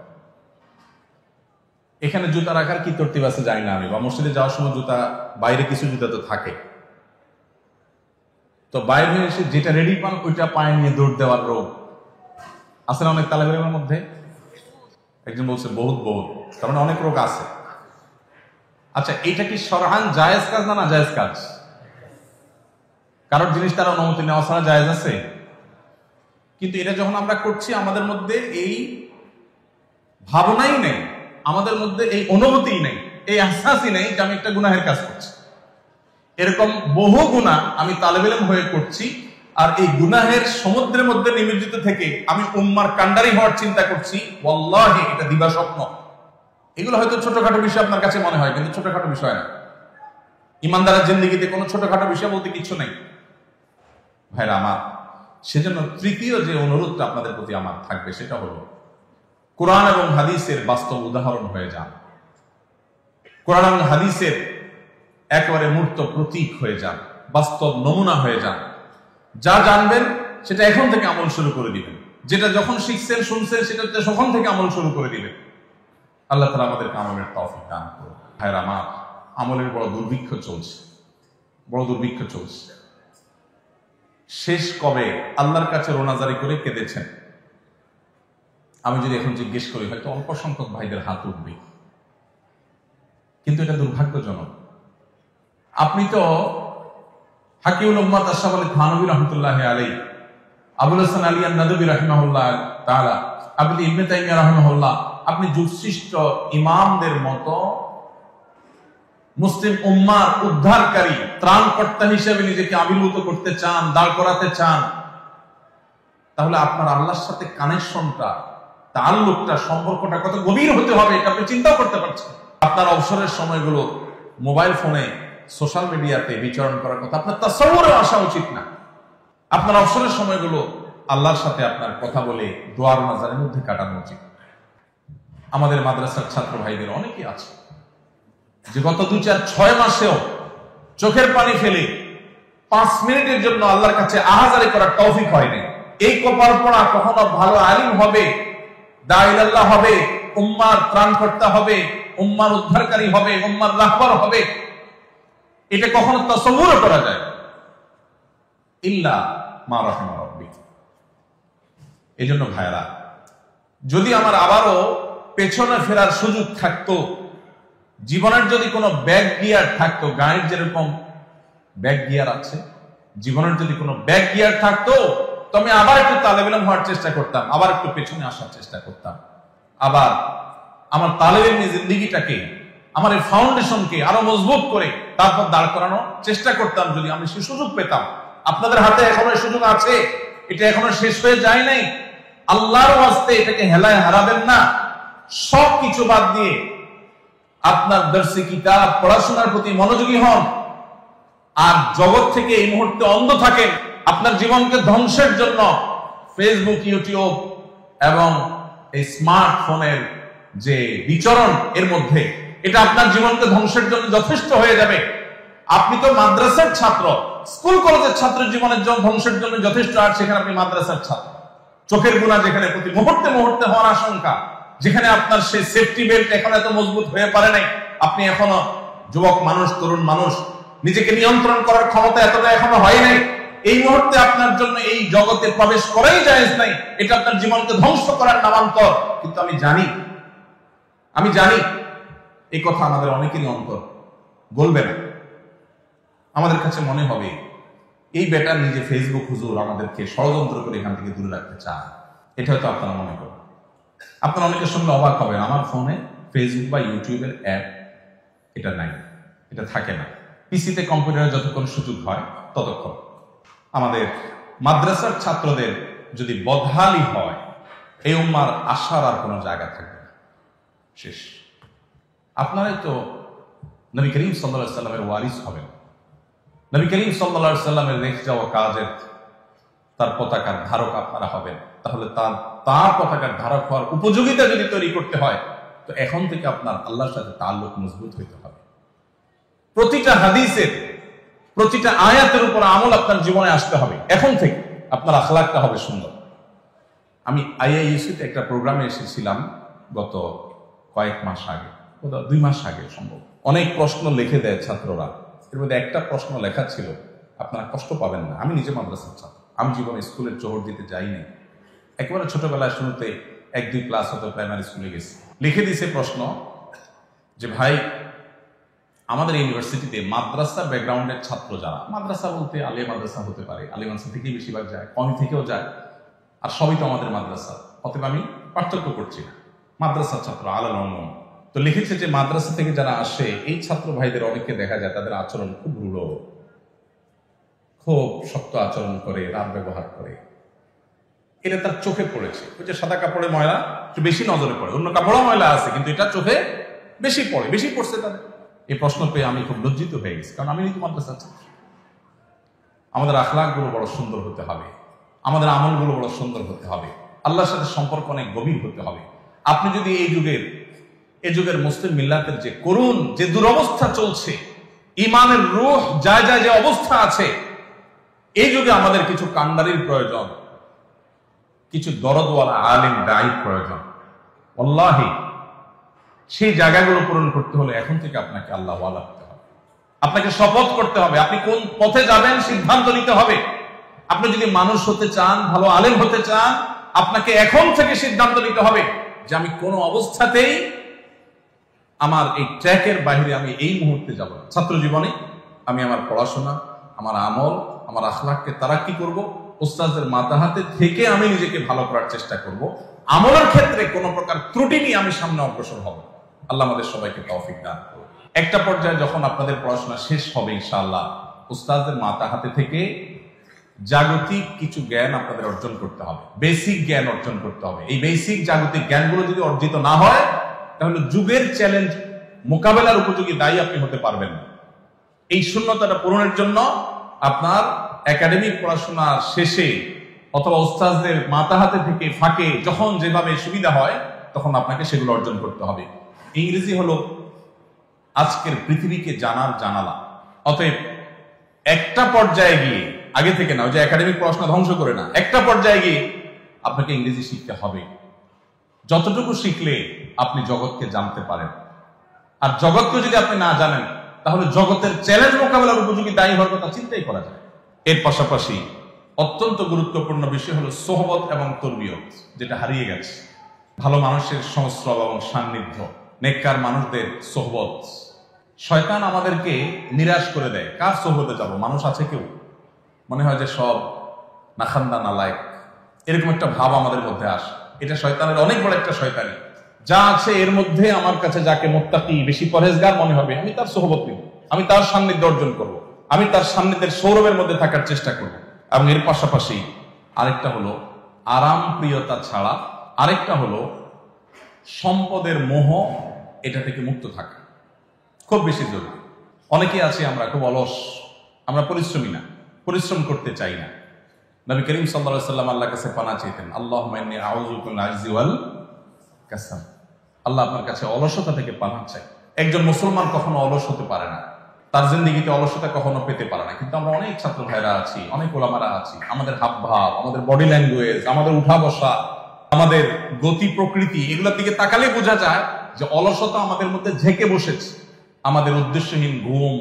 এখানে জুতা রাখার কি তরতিব আছে জানি না আমি, বা মসজিদে যাওয়ার সময় জুতা, বাইরে কিছু জুতা তো থাকে, তো বাইরে এসে যেটা রেডি পান ওইটা পায়ে নিয়ে দৌড় দেওয়ার রোগ আছে না অনেক তালেবের মধ্যে? একজন বলছে বহুত বহুত, তার মানে অনেক রোগ আছে। আচ্ছা, এটা কি শরআন জায়েজ কাজ না জায়েজ কাজ? কারোর জিনিস তার অনুমতি নেওয়া ছাড়া জায়েজ আছে? কিন্তু এটা যখন আমরা করছি, আমাদের মধ্যে এই ভাবনাই নেই আমাদের মধ্যে এই অনুভূতিই নেই, এই আহসাসই নেই যে আমি একটা গুনাহের কাজ করছি। এরকম বহু গুনাহ আমি তালেব ইলম হয়ে করছি, আর এই গুনাহের সমুদ্রের মধ্যে নিমজ্জিত থেকে আমি উম্মার কান্ডারি হওয়ার চিন্তা করছি। ওয়াল্লাহি এটা দিবা স্বপ্ন। এগুলো হয়তো ছোটখাটো বিষয় আপনার কাছে মনে হয়, কিন্তু ছোটখাটো বিষয় না। ইমানদারের জিন্দেগিতে কোনো ছোটখাটো বিষয় বলতে কিছু নেই ভাইরা আমার। সেজন্য তৃতীয় যে অনুরোধটা আপনাদের প্রতি আমার থাকবে সেটা হলো, কোরআন এবং হাদিসের বাস্তব উদাহরণ হয়ে যান। কোরআন এবং হাদিসের একেবারে মূর্ত প্রতীক হয়ে যান, বাস্তব নমুনা হয়ে যান। যা জানবেন সেটা এখন থেকে আমল শুরু করে দিবেন, যেটা যখন শিখছেন শুনছেন সেটা তখন থেকে আমল শুরু করে দিবেন। আল্লাহ তাআলা আমাদেরকে আমলের তৌফিক দান করুন। ভাইরা আমার, আমলের বড় দুর্ভিক্ষ চলছে, বড় দুর্ভিক্ষ চলছে। শেষ কবে আল্লাহর কাছে রোনাজারি করে কেঁদেছেন? আমি যদি এখন জিজ্ঞেস করি হয়তো অল্প সংখ্যক ভাইদের হাত উঠবে, কিন্তু এটা দুর্ভাগ্যজনক। আপনি তো হাকিউল উম্মাত আশরাফ আলী থানভী রাহমাতুল্লাহি আলাইহি, আবুল হাসান আলী আন-নাদভী রাহিমাহুল্লাহ তাআলা, আপনি ইবনে তাইমিয়া রাহিমাহুল্লাহ, আপনি যুগশ্রেষ্ঠ ইমামদের মতো মুসলিম উম্মার উদ্ধারকারী ত্রাণকর্তা হিসেবে নিজেকে আবির্ভূত করতে চান, দাঁড় করাতে চান। তাহলে আপনার আল্লাহর সাথে কানেকশনটা, তাআল্লুকটা, সম্পর্কটা কত গভীর হতে হবে এটা আপনি চিন্তাও করতে পারছেন। আপনার অবসরের সময়গুলো মোবাইল ফোনে, সোশ্যাল মিডিয়াতে বিচরণ করার কথা আপনার তাসাউরুরে আসা উচিত না। আপনার অবসরের সময়গুলো আল্লাহর সাথে আপনার কথা বলে দোয়ার নাজারের মধ্যে কাটানো উচিত। আমাদের মাদ্রাসার ছাত্র ভাইদের অনেকেই আছে যে গত 2-4-6 মাসেও চোখের পানি ফেলে 5 মিনিটের জন্য আল্লাহর কাছে আহাজারি করার তৌফিক হয়নি। এই কপাল পড়া কখনো ভালো আলিম হবে, দাঈ আল্লাহ হবে, উম্মার ত্রাণকর্তা হবে, উম্মার উদ্ধারকারী হবে, উম্মার রাহবার হবে, এটা কখনো তাসাউরও করা যায় ইল্লা মা রাহিমা রাব্বি। এজন্য ভাইরা, যদি আমার আবারও পেছনে ফেরার সুযোগ থাকতো, জীবনের যদি কোনো ব্যাক গিয়ার থাকতো, গাড়ির যেরকম ব্যাক গিয়ার আছে, জীবনের যদি কোনো ব্যাক গিয়ার থাকতো, তো আমি আবার একটু তালেব ইলম হওয়ার চেষ্টা করতাম, আবার একটু পেছনে আসার চেষ্টা করতাম, আবার আমার তালেব ইলমি জিন্দেগিটাকে, আমার এই ফাউন্ডেশনকে আরো মজবুত করে তারপর দাঁড় করানোর চেষ্টা করতাম যদি আমি সে সুযোগ পেতাম। আপনাদের হাতে এখনো সুযোগ আছে, এটা এখনো শেষ হয়ে যায় নাই। আল্লাহর ওয়াস্তে এটাকে হেলায় হারাবেন না। সব কিছু বাদ দিয়ে আপনার দর্শি কিতাব পড়াশোনার প্রতি মনোযোগী হন, আর জগৎ থেকে এই মুহূর্তে অন্ধ থাকেন। আপনার জীবনকে ধ্বংসের জন্য ফেসবুক, ইউটিউব এবং এই স্মার্টফোনের যে বিচরণ এর মধ্যে, এটা আপনার জীবনকে ধ্বংসের জন্য যথেষ্ট হয়ে যাবে। আপনি তো মাদ্রাসার ছাত্র, স্কুল কলেজের ছাত্র জীবনের জন্য ধ্বংসের জন্য যথেষ্ট, আর সেখানে আপনি মাদ্রাসার ছাত্র। চোখের গুনাহ যেখানে প্রতি মুহূর্তে মুহূর্তে হওয়ার আশঙ্কা, যেখানে আপনার সেই সেফটি বেল্ট এখন এত মজবুত হয়ে পারে নাই, আপনি এখনো যুবক মানুষ, তরুণ মানুষ, নিজেকে নিয়ন্ত্রণ করার ক্ষমতা এতটা এখনো হয় নাই, এই মুহূর্তে আপনার জন্য এই জগতে প্রবেশ করাই জায়েজ নাই। এটা আপনার জীবনকে ধ্বংস করার নামান্তর। কিন্তু আমি জানি এই কথা আমাদের অনেকেরই অন্তর বলবে না। আমাদের কাছে মনে হবে এই বেটা নিজে ফেসবুক হুজুর আমাদেরকে ষড়যন্ত্র করে এখান থেকে দূরে রাখতে চায়। এটা হয়তো আপনারা মনে করেন। আপনারা অনেকের সঙ্গে অবাক হবেন, আমার ফোনে ফেসবুক বা ইউটিউবের অ্যাপ এটা নাই, এটা থাকে না। পিসিতে, কম্পিউটারে যতক্ষণ সুযোগ হয় ততক্ষণ। আমাদের মাদ্রাসার ছাত্রদের যদি বদহালি হয়, এই উম্মার আশার আর কোনো জায়গা থাকবে না, শেষ। আপনারাই তো নবী করিম সাল্লাল্লাহু আলাইহি সাল্লামের ওয়ারিস হবেন। নবী করিম সাল্লাল্লাহু আলাইহি সাল্লামের রেখে যাওয়া কাজের তার পতাকার ধারক আপনারা হবেন। তাহলে তার পতাকার ধারক হওয়ার উপযোগিতা যদি তৈরি করতে হয়, তো এখন থেকে আপনার আল্লাহর সাথে তাআল্লুক মজবুত হইতে হবে। প্রতিটা হাদিসের, প্রতিটা আয়াতের উপর আমল আপনার জীবনে আসতে হবে। এখন থেকে আপনার আখলাকটা হবে সুন্দর। আমি আইআইএসিতে একটা প্রোগ্রামে এসেছিলাম গত কয়েক মাস আগে, 2 মাস আগে সম্ভব। অনেক প্রশ্ন লিখে দেয় ছাত্ররা, এর মধ্যে একটা প্রশ্ন লেখা ছিল, আপনারা কষ্ট পাবেন না, আমি নিজে মাদ্রাসার ছাত্র, আমি জীবনে স্কুলের চোহর দিতে যাইনি, একেবারে ছোটবেলায় শুরুতে 1-2 ক্লাস হতো, প্রাইমারি স্কুলে গেছি। লিখে দিয়েছে প্রশ্ন যে ভাই, আমাদের ইউনিভার্সিটিতে মাদ্রাসা ব্যাকগ্রাউন্ডের ছাত্র যারা, মাদ্রাসা বলতে আলিয়া মাদ্রাসা হতে পারে, আলিয়া মাদ্রাসা থেকেই বেশিরভাগ যায়, কমি থেকেও যায়, আর সবই তো আমাদের মাদ্রাসা, অতএব আমি পার্থক্য করছি না, মাদ্রাসার ছাত্র আলাল উমুম, তো লিখেছে যে মাদ্রাসা থেকে যারা আসে এই ছাত্র ভাইদের অনেককে দেখা যায় তাদের আচরণ খুব রূঢ়, খুব শক্ত আচরণ করে, রাত ব্যবহার করে। এটা তার চোখে পড়েছে। ওই যে সাদা কাপড়ে ময়লা একটু বেশি নজরে পড়ে, অন্য কাপড়ও ময়লা আছে কিন্তু এটা চোখে বেশি পড়ে, বেশি পড়ছে তাদের। এই প্রশ্ন পেয়ে আমি খুব লজ্জিত হয়ে গেছি, কারণ আমি কিন্তু মাদ্রাসা ছাত্র। আমাদের আখলাকগুলো বড় সুন্দর হতে হবে, আমাদের আমলগুলো বড় সুন্দর হতে হবে, আল্লাহর সাথে সম্পর্ক অনেক গভীর হতে হবে। আপনি যদি এই যুগের মুসলিম মিল্লাতের যে করুণ যে দুরবস্থা চলছে, ইমানের রূহ যায় যে অবস্থা আছে, এই যুগে আমাদের কিছু কান্ডারির প্রয়োজন, কিছু দরদওয়ালা আলিম দায়ী প্রয়োজন। আল্লাহি সেই জায়গাগুলো পূরণ করতে হলে এখন থেকে আপনাকে আল্লাহ ওয়ালা হতে হবে, আপনাকে শপথ করতে হবে, আপনি কোন পথে যাবেন সিদ্ধান্ত নিতে হবে। আপনি যদি মানুষ হতে চান, ভালো আলেম হতে চান, আপনাকে এখন থেকে সিদ্ধান্ত নিতে হবে যে আমি কোন অবস্থাতেই আমার এই ট্র্যাকের বাইরে আমি এই মুহূর্তে যাব না। ছাত্র জীবনে আমি আমার পড়াশোনা, আমার আমল, আমার আখলাককে তারাক্কি করব, উস্তাদের মাথা হাতে থেকে আমি নিজেকে ভালো করার চেষ্টা করব। আমলের ক্ষেত্রে কোনো প্রকার ত্রুটি নিয়ে আমি সামনে অগ্রসর হব। আল্লাহ আমাদের সবাইকে তৌফিক দান করুন। একটা পর্যায়ে যখন আপনাদের পড়াশোনা শেষ হবে ইনশাআল্লাহ, উস্তাদের মাথা হাতে থেকে জাগতিক কিছু জ্ঞান আপনাদের অর্জন করতে হবে, বেসিক জ্ঞান অর্জন করতে হবে। এই বেসিক জাগতিক জ্ঞানগুলো যদি অর্জিত না হয়, তাহলে যুগের চ্যালেঞ্জ মোকাবেলার উপযোগী দায়ী আপনি হতে পারবেন না। এই শূন্যতাটা পূরণের জন্য আপনার একাডেমিক পড়াশোনার শেষে অথবা উস্তাদদের মাথা হাতে থেকে ফাঁকে যখন যেভাবে সুবিধা হয় তখন আপনাকে সেগুলো অর্জন করতে হবে। ইংরেজি হলো আজকের পৃথিবীকে জানার জানালা। অতএব একটা পর্যায়ে গিয়ে, আগে থেকে না, ওই যে একাডেমিক পড়াশোনা ধ্বংস করে না, একটা পর্যায়ে গিয়ে আপনাকে ইংরেজি শিখতে হবে। যতটুকু শিখলে আপনি জগৎকে জানতে পারেন, আর জগৎকে যদি আপনি না জানেন তাহলে জগতের চ্যালেঞ্জ মোকাবেলার উপযোগী দায়ী হওয়ার কথা চিন্তাই করা যায়। এর পাশাপাশি অত্যন্ত গুরুত্বপূর্ণ বিষয় হলো সোহবত এবং তরবিয়ত, যেটা হারিয়ে গেছে। ভালো মানুষের সংস্রব এবং সান্নিধ্য, নেককার মানুষদের সোহবত। শয়তান আমাদেরকে নিরাশ করে দেয়। কার সোহবতে যাব? মানুষ আছে কেউ? মনে হয় যে সব নাখান্দা নালায়েক, এরকম একটা ভাব আমাদের মধ্যে আসে। এটা শয়তানের অনেক বড় একটা শয়তানি। যা আছে এর মধ্যে আমার কাছে যাকে মুত্তাকি, বেশি পরহেজগার মনে হবে, আমি তার সোহবত নিব, আমি তার সান্নিধ্য অর্জন করব, আমি তার সান্নিধ্যের সৌরভের মধ্যে থাকার চেষ্টা করব। এবং এর পাশাপাশি আরেকটা হলো আরাম প্রিয়তা ছাড়া আরেকটা হলো সম্পদের মোহ, এটা থেকে মুক্ত থাকা খুব বেশি জরুরি। অনেকেই আছে আমরা খুব অলস, আমরা পরিশ্রমী না, পরিশ্রম করতে চাই না। নবী করিম সাল্লাল্লাহু আলাইহি ওয়াসাল্লাম আল্লাহর কাছে পানা চাইতেন, আল্লাহুম্মা ইন্নী আউযু বিকা মিনাল আজজি ওয়াল কাসাল। আল্লাহ আপনার কাছে অলসতা থেকে পানা চাই। একজন মুসলমান কখনো অলস হতে পারে না, তার জিন্দেগিতে অলসতা কখনো পেতে পারে না। কিন্তু আমরা অনেক ছাত্র ভাইরা আছি, অনেক ওলামারা আছি, আমাদের হাবভাব, আমাদের বডি ল্যাঙ্গুয়েজ, আমাদের উঠা বসা, আমাদের গতি প্রকৃতি, এগুলোর দিকে তাকালে বোঝা যায় যে অলসতা আমাদের মধ্যে ঝেঁকে বসেছে। আমাদের উদ্দেশ্যহীন ঘুম,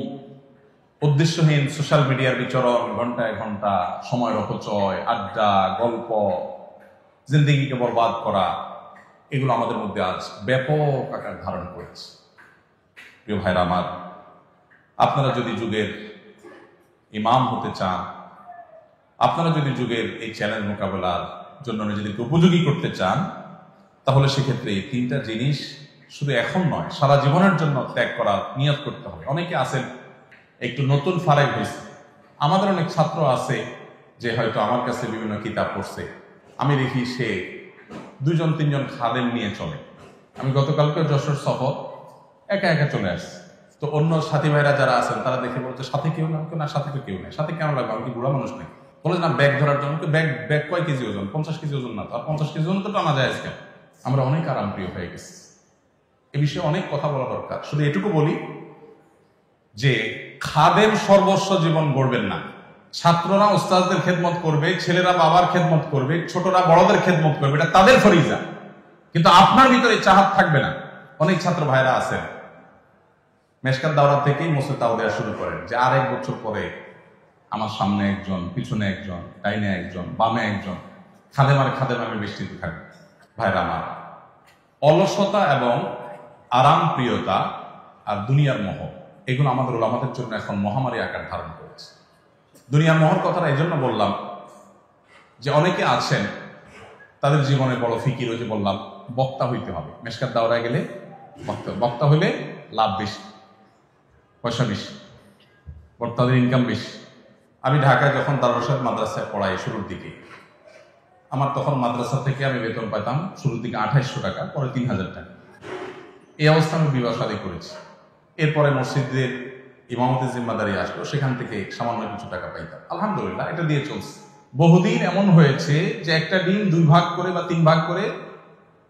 উদ্দেশ্যহীন সোশ্যাল মিডিয়ার বিচরণ, ঘন্টায় ঘন্টা সময়ের অপচয়, আড্ডা, গল্প, জিন্দেগিকে বরবাদ করা, এগুলো আমাদের মধ্যে আজ ব্যাপক আকার ধারণ করেছে। প্রিয় ভাইরা আমার, আপনারা যদি যুগের ইমাম হতে চান, আপনারা যদি যুগের এই চ্যালেঞ্জ মোকাবেলার জন্য নিজেদেরকে উপযোগী করতে চান, তাহলে সেক্ষেত্রে এই তিনটা জিনিস শুধু এখন নয়, সারা জীবনের জন্য ত্যাগ করার নিয়ত করতে হবে। অনেকে আছেন একটু নতুন ফারেক হয়েছে, আমাদের অনেক ছাত্র আছে যে হয়তো আমার কাছে বিভিন্ন কিতাব পড়ছে, আমি দেখি সে 2-3 খাদেম নিয়ে চলে। আমি গতকালকে যশোর সফর একা একা চলে আসছি, তো অন্য সাথী ভাইরা যারা আছেন তারা দেখে বলছে সাথে কেউ না, সাথে তো কেউ নেই। সাথে কেন লাগবে? আমি কি বুড়া মানুষ নাকি? বলে না, ব্যাগ ধরার জন্য। ব্যাগ কয় কেজি ওজন? 50 কেজি ওজন না তো, আর 50 কেজি ওজন তো টানা যায় আজকে। আমরা অনেক আরাম প্রিয় হয়ে গেছি, এ বিষয়ে অনেক কথা বলা দরকার। শুধু এটুকু বলি যে খাদেম সর্বস্ব জীবন গড়বেন না। ছাত্ররা উস্তাদদের খেদমত করবে, ছেলেরা বাবার খেদমত করবে, ছোটরা বড়দের খেদমত করবে, এটা তাদের ফরিজা। কিন্তু আপনার ভিতরে চাহাত থাকবে না। অনেক ছাত্র ভাইরা আছেন মেশকাত দাওরা থেকেই মোসেতাও দেওয়া শুরু করেন যে আর 1 বছর পরে আমার সামনে একজন, পিছনে একজন, ডাইনে একজন, বামে একজন, খাদেম আমি বেষ্টিত থাকবে। ভাইরা আমার, অলসতা এবং আরাম প্রিয়তা আর দুনিয়ার মোহ, এগুলো আমাদের ওলামাদের জন্য এখন মহামারী আকার ধারণ করেছে। দুনিয়ার মোহর কথাটা এই জন্য বললাম যে অনেকে আছেন তাদের জীবনে বড় ফিকির, ওই যে বললাম বক্তা হইতে হবে। মেশকাত দাওরায় গেলে বক্তা হলে লাভ বেশি, পয়সা বেশি, বক্তাদের ইনকাম বেশি। আমি ঢাকায় যখন দারুল সাদ মাদ্রাসায় পড়াই শুরুর দিকে, আমার তখন মাদ্রাসা থেকে আমি বেতন পাইতাম শুরুর দিকে 2800 টাকা, পরে 3000 টাকা। এই অবস্থা আমি বিবাহ শাদী করেছি। এরপরে মসজিদের ইমামতের জিম্মাদারি আসলো, সেখান থেকে সামান্য কিছু টাকা পাইতাম। আলহামদুলিল্লাহ, এটা দিয়ে চলছে। বহুদিন এমন হয়েছে যে একটা ডিম 2 ভাগ করে বা 3 ভাগ করে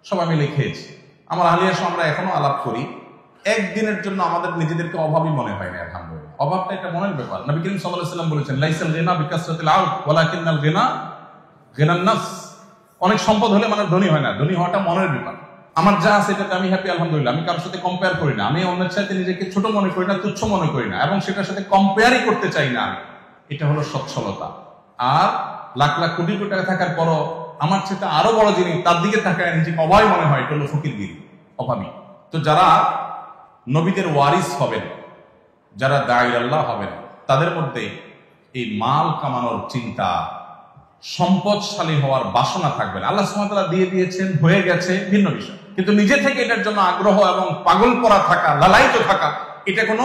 সবাই মিলে খেয়েছি। আমার আলিয়ার সঙ্গে আমরা এখনো আলাপ করি। একদিনের জন্য আমাদের নিজেদেরকে অভাবী মনে হয় না। আলহামদুলিল্লাহ, অভাবটা একটা মনের ব্যাপার। নবী করিম সাল্লাল্লাহু আলাইহি ওয়াসাল্লাম বলেছেন, লাইসাল গিনা বিকাসরাতিল আউদ ওয়ালাকিন্নাল গিনা গিনান নাফস। অনেক সম্পদ হলে মানে ধনী হয় না, ধনী হওয়াটা মনের ব্যাপার। আমার যা আছে এটাতে আমি হ্যাপি, আলহামদুলিল্লাহ। আমি কারোর সাথে কম্পেয়ার করি না, আমি অন্যের সাথে নিজেকে ছোট মনে করি না, তুচ্ছ মনে করি না, এবং সেটার সাথে কম্পেয়ারই করতে চাই না আমি। এটা হলো সচ্ছলতা। আর লাখ লাখ কোটি কোটি টাকা থাকার পরও আমার চেয়ে আরো বড় যিনি, তার দিকে তাকায় নিজেকে অভাবী মনে হয়, এটা হলো ফকিরগিরি, অভাবী। তো যারা নবীদের ওয়ারিস হবেন, যারা দাঈ আল্লাহ হবেন, তাদের মধ্যে এই মাল কামানোর চিন্তা, সম্পদশালী হওয়ার বাসনা থাকবে না। আল্লাহ সুবহানাহু ওয়া তাআলা দিয়ে দিয়েছেন, হয়ে গেছে, ভিন্ন বিষয়। কিন্তু নিজে থেকে এটার জন্য আগ্রহ এবং পাগল পড়া থাকা, লালায়িত থাকা, এটা কোনো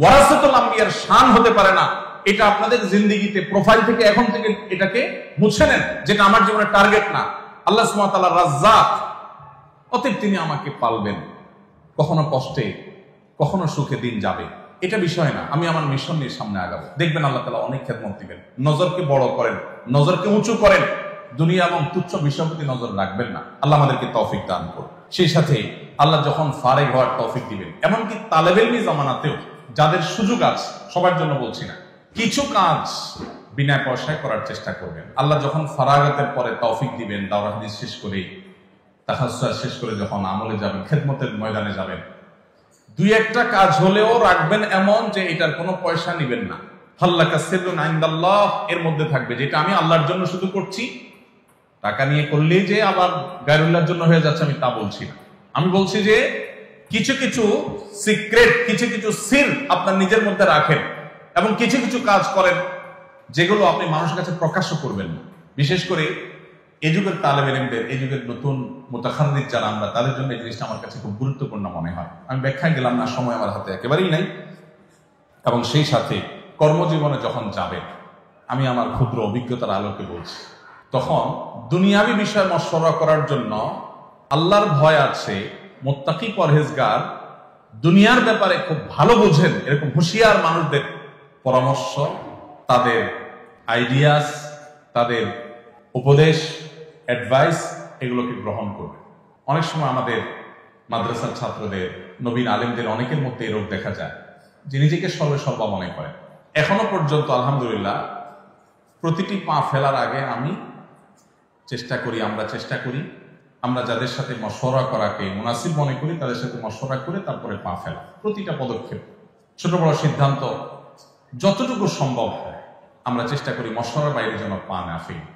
ওয়ারাসাতুল আম্বিয়ার শান হতে পারে না। এটা আপনাদের জিন্দেগিতে প্রোফাইল থেকে এখন থেকে এটাকে মুছে নেন, যেটা আমার জীবনের টার্গেট না। আল্লাহ সুবহানাহু ওয়া তাআলা রাজ্জাক, অতএব তিনি আমাকে পালবেন, কখনো কষ্টে কখনো সুখে দিন যাবে, এটা বিষয় না। আমি আমার মিশন নিয়ে সামনে আগাবো। দেখবেন আল্লাহ তাআলা অনেক খেদমত দিবেন। নজরকে বড় করেন, নজরকে উঁচু করেন, দুনিয়া এবং তুচ্ছ বিষয়ের প্রতি নজর রাখবেন না। আল্লাহ আমাদেরকে তৌফিক দান করুন। সেই সাথে আল্লাহ যখন ফারেগ হওয়ার তৌফিক দিবেন, এমনকি তালেবে ইলমি জামানাতেও যাদের সুযোগ আছে, সবার জন্য বলছি না, কিছু কাজ বিনা পয়সায় করার চেষ্টা করবেন। আল্লাহ যখন ফারাগাতের পরে তৌফিক দিবেন, দাওরাত হাদিস শেষ করে, তাহাজ্জুদ শেষ করে যখন আমলে যাবেন, খেদমতের ময়দানে যাবেন, 2-1টা কাজ হলেও রাখবেন এমন যে এটার কোনো পয়সা নিবেন না। হাল্লাকা সিররুন ইনদাল্লাহ, এর মধ্যে থাকবে যেটা আমি আল্লাহর জন্য শুধু করছি। টাকা নিয়ে করলেই যে আবার গায়রুল্লাহর জন্য হয়ে যাচ্ছে, আমি তা বলছি না। আমি বলছি যে কিছু কিছু সিক্রেট, কিছু কিছু সির আপনার নিজের মধ্যে রাখেন, এবং কিছু কিছু কাজ করেন যেগুলো আপনি মানুষের কাছে প্রকাশ্য করবেন না। বিশেষ করে এই যুগের তালেবে ইলমদের, এই যুগের নতুন মুতাখাররিজ যারা আমরা, তাদের জন্য এই জিনিসটা আমার কাছে খুব গুরুত্বপূর্ণ মনে হয়। আমি ব্যাখ্যায় গেলাম না, সময় আমার হাতে একেবারেই নাই। এবং সেই সাথে কর্মজীবনে যখন যাবেন, আমি আমার ক্ষুদ্র অভিজ্ঞতার আলোকে বলছি, তখন দুনিয়াবি বিষয় মশওয়ারা করার জন্য আল্লাহর ভয় আছে, মুত্তাকি পরহেজগার, দুনিয়ার ব্যাপারে খুব ভালো বোঝেন এরকম হুঁশিয়ার মানুষদের পরামর্শ, তাদের আইডিয়াস, তাদের উপদেশ, অ্যাডভাইস, এগুলোকে গ্রহণ করবে। অনেক সময় আমাদের মাদ্রাসার ছাত্রদের, নবীন আলেমদের অনেকের মধ্যে এই রোগ দেখা যায় যে নিজেকে সর্বা মনে করে। এখনো পর্যন্ত আলহামদুলিল্লাহ প্রতিটি পা ফেলার আগে আমি চেষ্টা করি, আমরা যাদের সাথে মশওয়ারা করাকে মুনাসিব মনে করি, তাদের সাথে মশওয়ারা করে তারপরে পা ফেলা। প্রতিটা পদক্ষেপ, ছোট বড় সিদ্ধান্ত যতটুকু সম্ভব হয় আমরা চেষ্টা করি মশওয়ারার বাইরে যেন পা না ফেলি।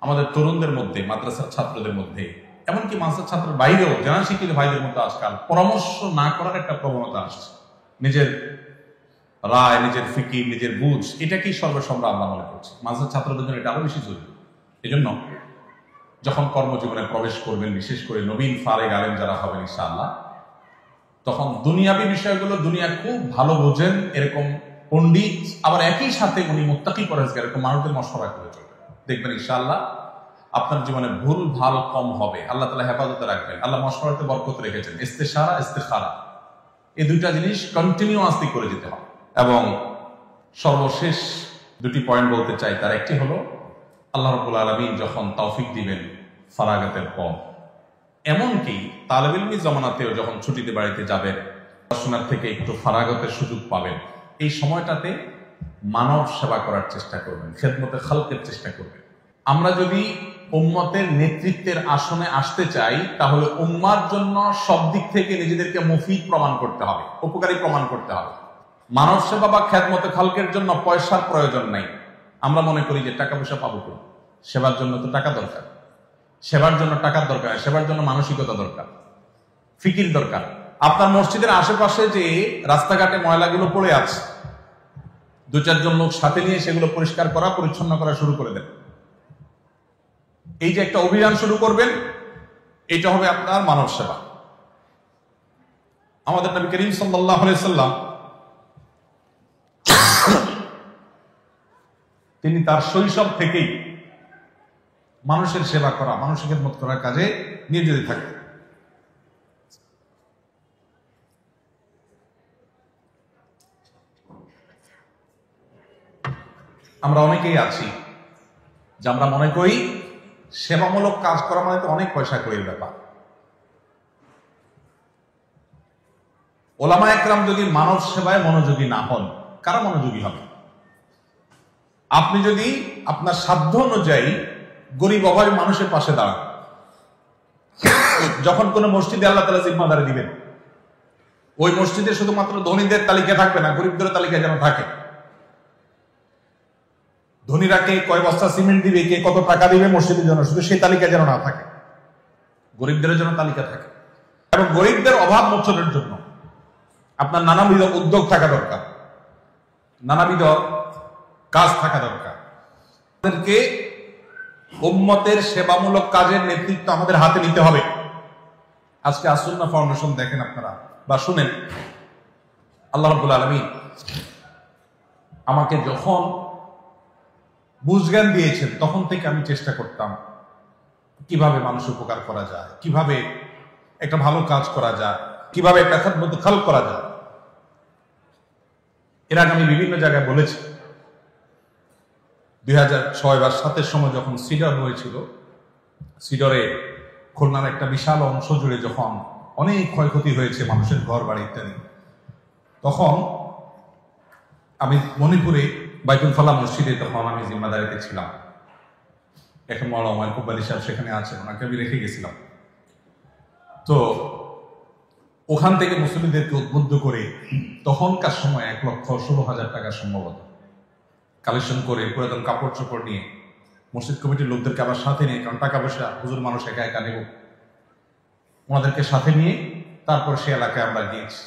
আমাদের তরুণদের মধ্যে, মাদ্রাসার ছাত্রদের মধ্যে, এমনকি মাদ্রাসার ছাত্রের বাইরেও জেনারেল শিক্ষিত ভাইদের মধ্যে আজকাল পরামর্শ না করার একটা প্রবণতা আসছে। নিজের রায়, নিজের ফিকির, নিজের বুঝ, এটাকেই সর্বসম্রা আমরা মনে করছি। মাদ্রাসার ছাত্রদের জন্য এটা আরো বেশি জরুরি। এই জন্য যখন কর্মজীবনে প্রবেশ করবেন, বিশেষ করে নবীন ফারেগ আলেম যারা হবেন ইনশাআল্লাহ, তখন দুনিয়াবী বিষয়গুলো, দুনিয়া খুব ভালো বোঝেন এরকম পণ্ডিত, আবার একই সাথে উনি মুত্তাকি পরহেজগার, এরকম মানুষদের মশওয়ারা করে চলবেন। দেখবেন ইনশাআল্লাহ আপনার জীবনে ভুল ভাল কম হবে। আল্লাহ তাআলা হেফাজতে রাখবেন। আল্লাহ মশওয়ারাতে বরকত রেখেছেন। ইস্তেশারা, ইস্তেখারা, এই দুইটা জিনিস কন্টিনিউয়াসলি করে যেতে হবে। এবং সর্বশেষ 2টি পয়েন্ট বলতে চাই। তার একটি হলো, আল্লাহ রাব্বুল আলামিন যখন তৌফিক দিবেন ফারাগাতের পর, এমনকি তালেবে ইলমি জামানাতেও যখন ছুটিতে বাড়িতে যাবেন, পড়াশোনার থেকে একটু ফারাগতের সুযোগ পাবেন, এই সময়টাতে মানব সেবা করার চেষ্টা করবেন, খেদমতে খালকের চেষ্টা করবেন। আমরা যদি উম্মতের নেতৃত্বের আসনে আসতে চাই, তাহলে উম্মার জন্য সব দিক থেকে নিজেদেরকে মুফিদ প্রমাণ করতে হবে, উপকারী প্রমাণ করতে হবে। মানব সেবা বা খেদমতে খালকের জন্য পয়সার প্রয়োজন নাই। আমরা মনে করি যে টাকা পয়সা পাবো কই? সেবার জন্য তো টাকা দরকার, সেবার জন্য টাকার দরকার, সেবার জন্য মানসিকতা দরকার, ফিকির দরকার। আপনার মসজিদের আশেপাশে যে রাস্তাঘাটে ময়লাগুলো পড়ে আছে, 2-4 জন লোক সাথে নিয়ে সেগুলো পরিষ্কার করা, পরিচ্ছন্ন করা শুরু করে দেন। এই যে একটা অভিযান শুরু করবেন, এটা হবে আপনার মানব সেবা। আমাদের নবী করিম সাল্লাল্লাহু আলাইহি সাল্লাম তিনি তার শৈশব থেকেই মানুষের সেবা করা, মানুষের খেদমত করার কাজে নিয়োজিত থাকতেন। আমরা অনেকেই আছি যে আমরা মনে করি সেবামূলক কাজ করা মানে তো অনেক পয়সা করির ব্যাপার। ওলামা একরাম যদি মানব সেবায় মনোযোগী না হন, কারা মনোযোগী হবে? আপনি যদি আপনার সাধ্য অনুযায়ী গরিব অভাবী মানুষের পাশে দাঁড়ান, যখন কোন মসজিদে আল্লাহ তাআলা জিম্মাদারি দিবেন, ওই মসজিদে শুধুমাত্র ধনীদের তালিকা থাকবে না, গরিবদের তালিকা যেন থাকে। ধনীরা কে কয় বস্তা সিমেন্ট দিবে, কে কত টাকা দিবে মসজিদের জন্য, শুধু সেই তালিকা যেন না থাকে, গরিবদের জন্য তালিকা থাকে। এবং গরিবদের অভাব মোচনের জন্য আপনার নানাবিধ উদ্যোগ থাকা দরকার, নানাবিধ কাজ থাকা দরকার। আমাদেরকে উম্মতের সেবামূলক কাজের নেতৃত্ব আমাদের হাতে নিতে হবে। আজকে আসুন্নাহ ফাউন্ডেশন দেখেন আপনারা বা শুনেন, আল্লাহ রাব্বুল আলামিন আমাকে যখন বুঝজ্ঞান দিয়েছেন তখন থেকে আমি চেষ্টা করতাম কিভাবে মানুষ উপকার করা যায়, কিভাবে একটা ভালো কাজ করা যায়, কিভাবে একটা খেদমত খাল করা যায়। এর আগে আমি বিভিন্ন জায়গায় বলেছি, 2006 বা 2007 সময় যখন সিডর হয়েছিল, সিডরে খুলনার একটা বিশাল অংশ জুড়ে যখন অনেক ক্ষয়ক্ষতি হয়েছে, মানুষের ঘর বাড়ি ইত্যাদি, তখন আমি মণিপুরে বাইতুল ফালাহ মসজিদে তখন আমি জিম্মাদারিতে ছিলাম। এখন মাওলানা মাহবুব আলী সাহেব সেখানে আছেন, ওনাকে আমি রেখে গেছিলাম। তো ওখান থেকে মুসলিমদেরকে উদ্বুদ্ধ করে তখনকার সময় 1,16,000 টাকা সম্ভবত কালেকশন করে পুরাতন কাপড় চোপড় নিয়ে মসজিদ কমিটির লোকদেরকে আবার সাথে নিয়ে, কারণ টাকা পয়সা হুজুর মানুষ একা একা নেব, ওনাদেরকে সাথে নিয়ে তারপর সে এলাকায় আমরা গিয়েছি।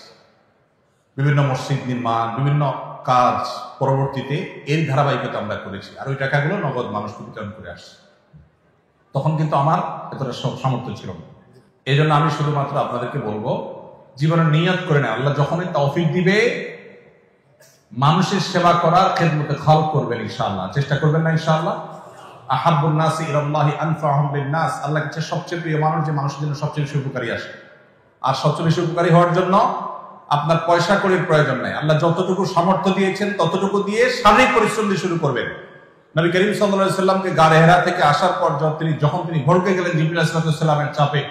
বিভিন্ন মসজিদ নির্মাণ, বিভিন্ন কাজ পরবর্তীতে এর ধারাবাহিকতা আমরা করেছি। আর ওই টাকাগুলো নগদ মানুষকে বিতরণ করে আসছে। তখন কিন্তু আমার এতটা সামর্থ্য ছিল না। এই জন্য আমি শুধুমাত্র আপনাদেরকে বলবো, জীবনে নিয়ত করে না, আল্লাহ যখনই তৌফিক দিবে মানুষের সেবা করার খেদমতে খাল করবেন ইনশাআল্লাহ, চেষ্টা করবেন না ইনশাআল্লাহ। আহাব্বুন নাসি ইলাল্লাহি আনফাহুম লিন-নাস, আল্লাহর কাছে সবচেয়ে প্রিয় মানুষ যে মানুষের জন্য সবচেয়ে বেশি উপকারী আসে। আর সবচেয়ে বেশি উপকারী হওয়ার জন্য আপনার পয়সা কড়ির প্রয়োজন নাই। আল্লাহ যতটুকু সামর্থ্য দিয়েছেন ততটুকু দিয়ে শারীরিক পরিশ্রম দিয়ে শুরু করবেন। নবী করিম সাল্লাল্লাহু আলাইহি সাল্লামকে গারে হেরা থেকে আসার পর যখন তিনি ভড়কে গেলেন জিবরিল আলাইহিস সালামের চাপে,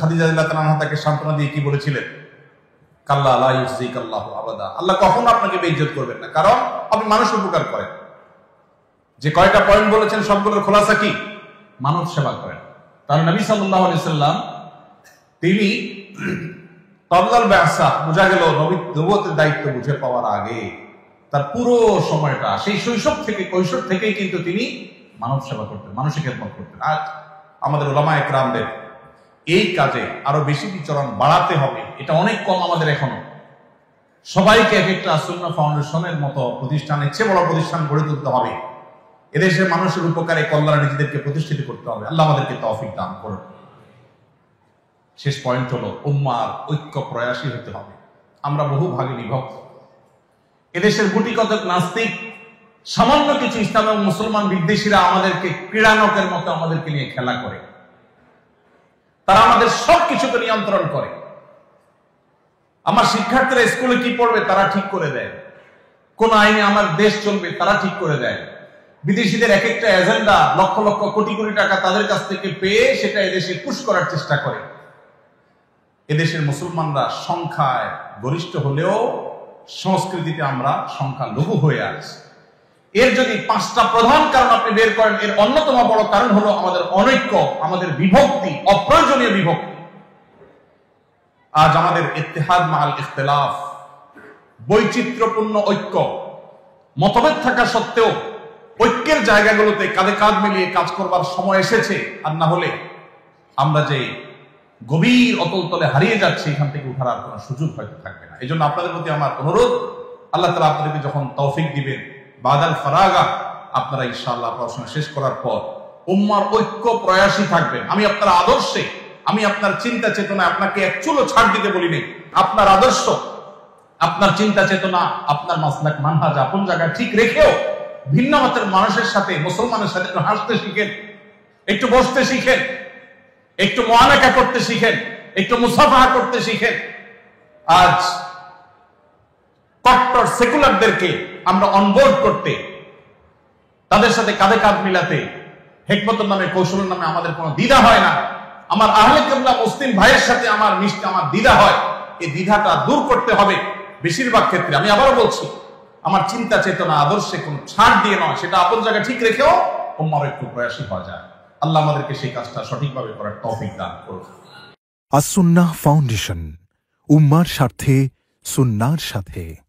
খাদিজা রাদিয়াল্লাহু তাআলা তাকে সান্ত্বনা দিয়ে কি বলেছিলেন? কাল্লা লা ইউযিকাল্লাহু আবাদা, আল্লাহ কখনো আপনাকে বেইজ্জত করবেন না, কারণ আপনি মানুষ উপকার করেন। যে কয়টা পয়েন্ট বলেছেন সবগুলোর খোলাসা কি? মানব সেবা করেন। তাহলে নবী সাল্লাল্লাহু আলাইহি সাল্লাম তিনি তাবলাল বাসা, বোঝা গেল নবুয়তের দায়িত্ব বুঝে পাওয়ার আগে তার পুরো সময়টা, সেই শৈশব থেকে কৈশোর থেকেই কিন্তু তিনি মানব সেবা করতেন, মানুষের খেদমত করতেন। আজ আমাদের উলামা একরামদের এই কাজে আরো বেশি বিচরণ বাড়াতে হবে, এটা অনেক কম আমাদের এখনো। সবাইকে এক একটা আসুন্নাহ ফাউন্ডেশনের মতো প্রতিষ্ঠানের চেয়ে বড় প্রতিষ্ঠান গড়ে তুলতে হবে। এদেশের মানুষের উপকারে কল্যাণে নিজেদেরকে প্রতিষ্ঠিত করতে হবে। আল্লাহ আমাদেরকে তৌফিক দান করুন। শেষ পয়েন্ট হলো, উম্মার ঐক্য প্রয়াসী হতে হবে। আমরা বহু ভাগে বিভক্ত। এদেশের গুটি কতক নাস্তিক, সামান্য কিছু ইসলাম এবং মুসলমান বিদ্বেষীরা আমাদেরকে ক্রীড়ানকের মতো আমাদেরকে নিয়ে খেলা করে। তারা আমাদের সবকিছুকে নিয়ন্ত্রণ করে। আমার শিক্ষার্থীরা স্কুলে কি পড়বে তারা ঠিক করে দেয়, কোন আইনে আমার দেশ চলবে তারা ঠিক করে দেয়। বিদেশিদের এক একটা এজেন্ডা, লক্ষ লক্ষ কোটি কোটি টাকা তাদের কাছ থেকে পেয়ে সেটা এদেশে পুশ করার চেষ্টা করে। এদেশের মুসলমানরা সংখ্যায় গরিষ্ঠ হলেও সংস্কৃতিতে আমরা সংখ্যালঘু হয়ে আছি। এর যদি 5টা প্রধান কারণ আপনি বের করেন, এর অন্যতম বড় কারণ হলো আমাদের অনৈক্য, আমাদের বিভক্তি, অপ্রয়োজনীয় বিভক্তি। আজ আমাদের ইত্তেহাদ মাআল ইখতিলাফ, বৈচিত্র্যপূর্ণ ঐক্য, মতভেদ থাকা সত্ত্বেও ঐক্যের জায়গাগুলোতে কাঁধে কাঁধ মিলিয়ে কাজ করবার সময় এসেছে। আর না হলে আমরা যে গভীর অতল তলে হারিয়ে যাচ্ছে, এখান থেকে উঠার আর কোনো সুযোগ হয়তো থাকবে না। এই জন্য আপনাদের প্রতি আমার অনুরোধ, আল্লাহ তাআলা আপনাদেরকে যখন তৌফিক দিবেন, বাদাল ফারাগা, আপনারা ইনশাআল্লাহ পড়াশোনা শেষ করার পর উম্মার ঐক্য প্রয়াসী থাকবেন। আমি আপনার আদর্শে, আমি আপনার চিন্তা চেতনায় আপনাকে এক চুলো ছাড় দিতে বলি নাই, আপনার আদর্শ, আপনার চিন্তা চেতনা, আপনার মাসলাক মানহাজ আপন জায়গায় ঠিক রেখেও ভিন্ন মতের মানুষের সাথে, মুসলমানের সাথে একটু হাসতে শিখেন, একটু বসতে শিখেন, একটু মুআনাকা করতে শিখেন, একটু মুসাফাহা করতে শিখেন। আজ কট্টর সেকুলারদেরকে আমরা অনবোর্ড করতে, তাদের সাথে কাঁধে কাঁধ মিলাতে হিকমতের নামে, কৌশলের নামে আমাদের কোনো দ্বিধা হয় না। আমার আহলে কিবলা মুসলিম ভাইয়ের সাথে আমার মিশতে আমার দ্বিধা হয়। এই দ্বিধাটা দূর করতে হবে। বেশিরভাগ ক্ষেত্রে আমি আবারও বলছি, আমার চিন্তা চেতনা আদর্শে কোনো ছাড় দিয়ে নয়, সেটা আপন জায়গায় ঠিক রেখেও উম্মার একটু প্রয়াসী হওয়া যায়। আল্লাহ আমাদেরকে সেই কাজটা সঠিকভাবে করার তৌফিক দান করুন। আস-সুন্নাহ ফাউন্ডেশন, উম্মার স্বার্থে, সুন্নাহর সাথে।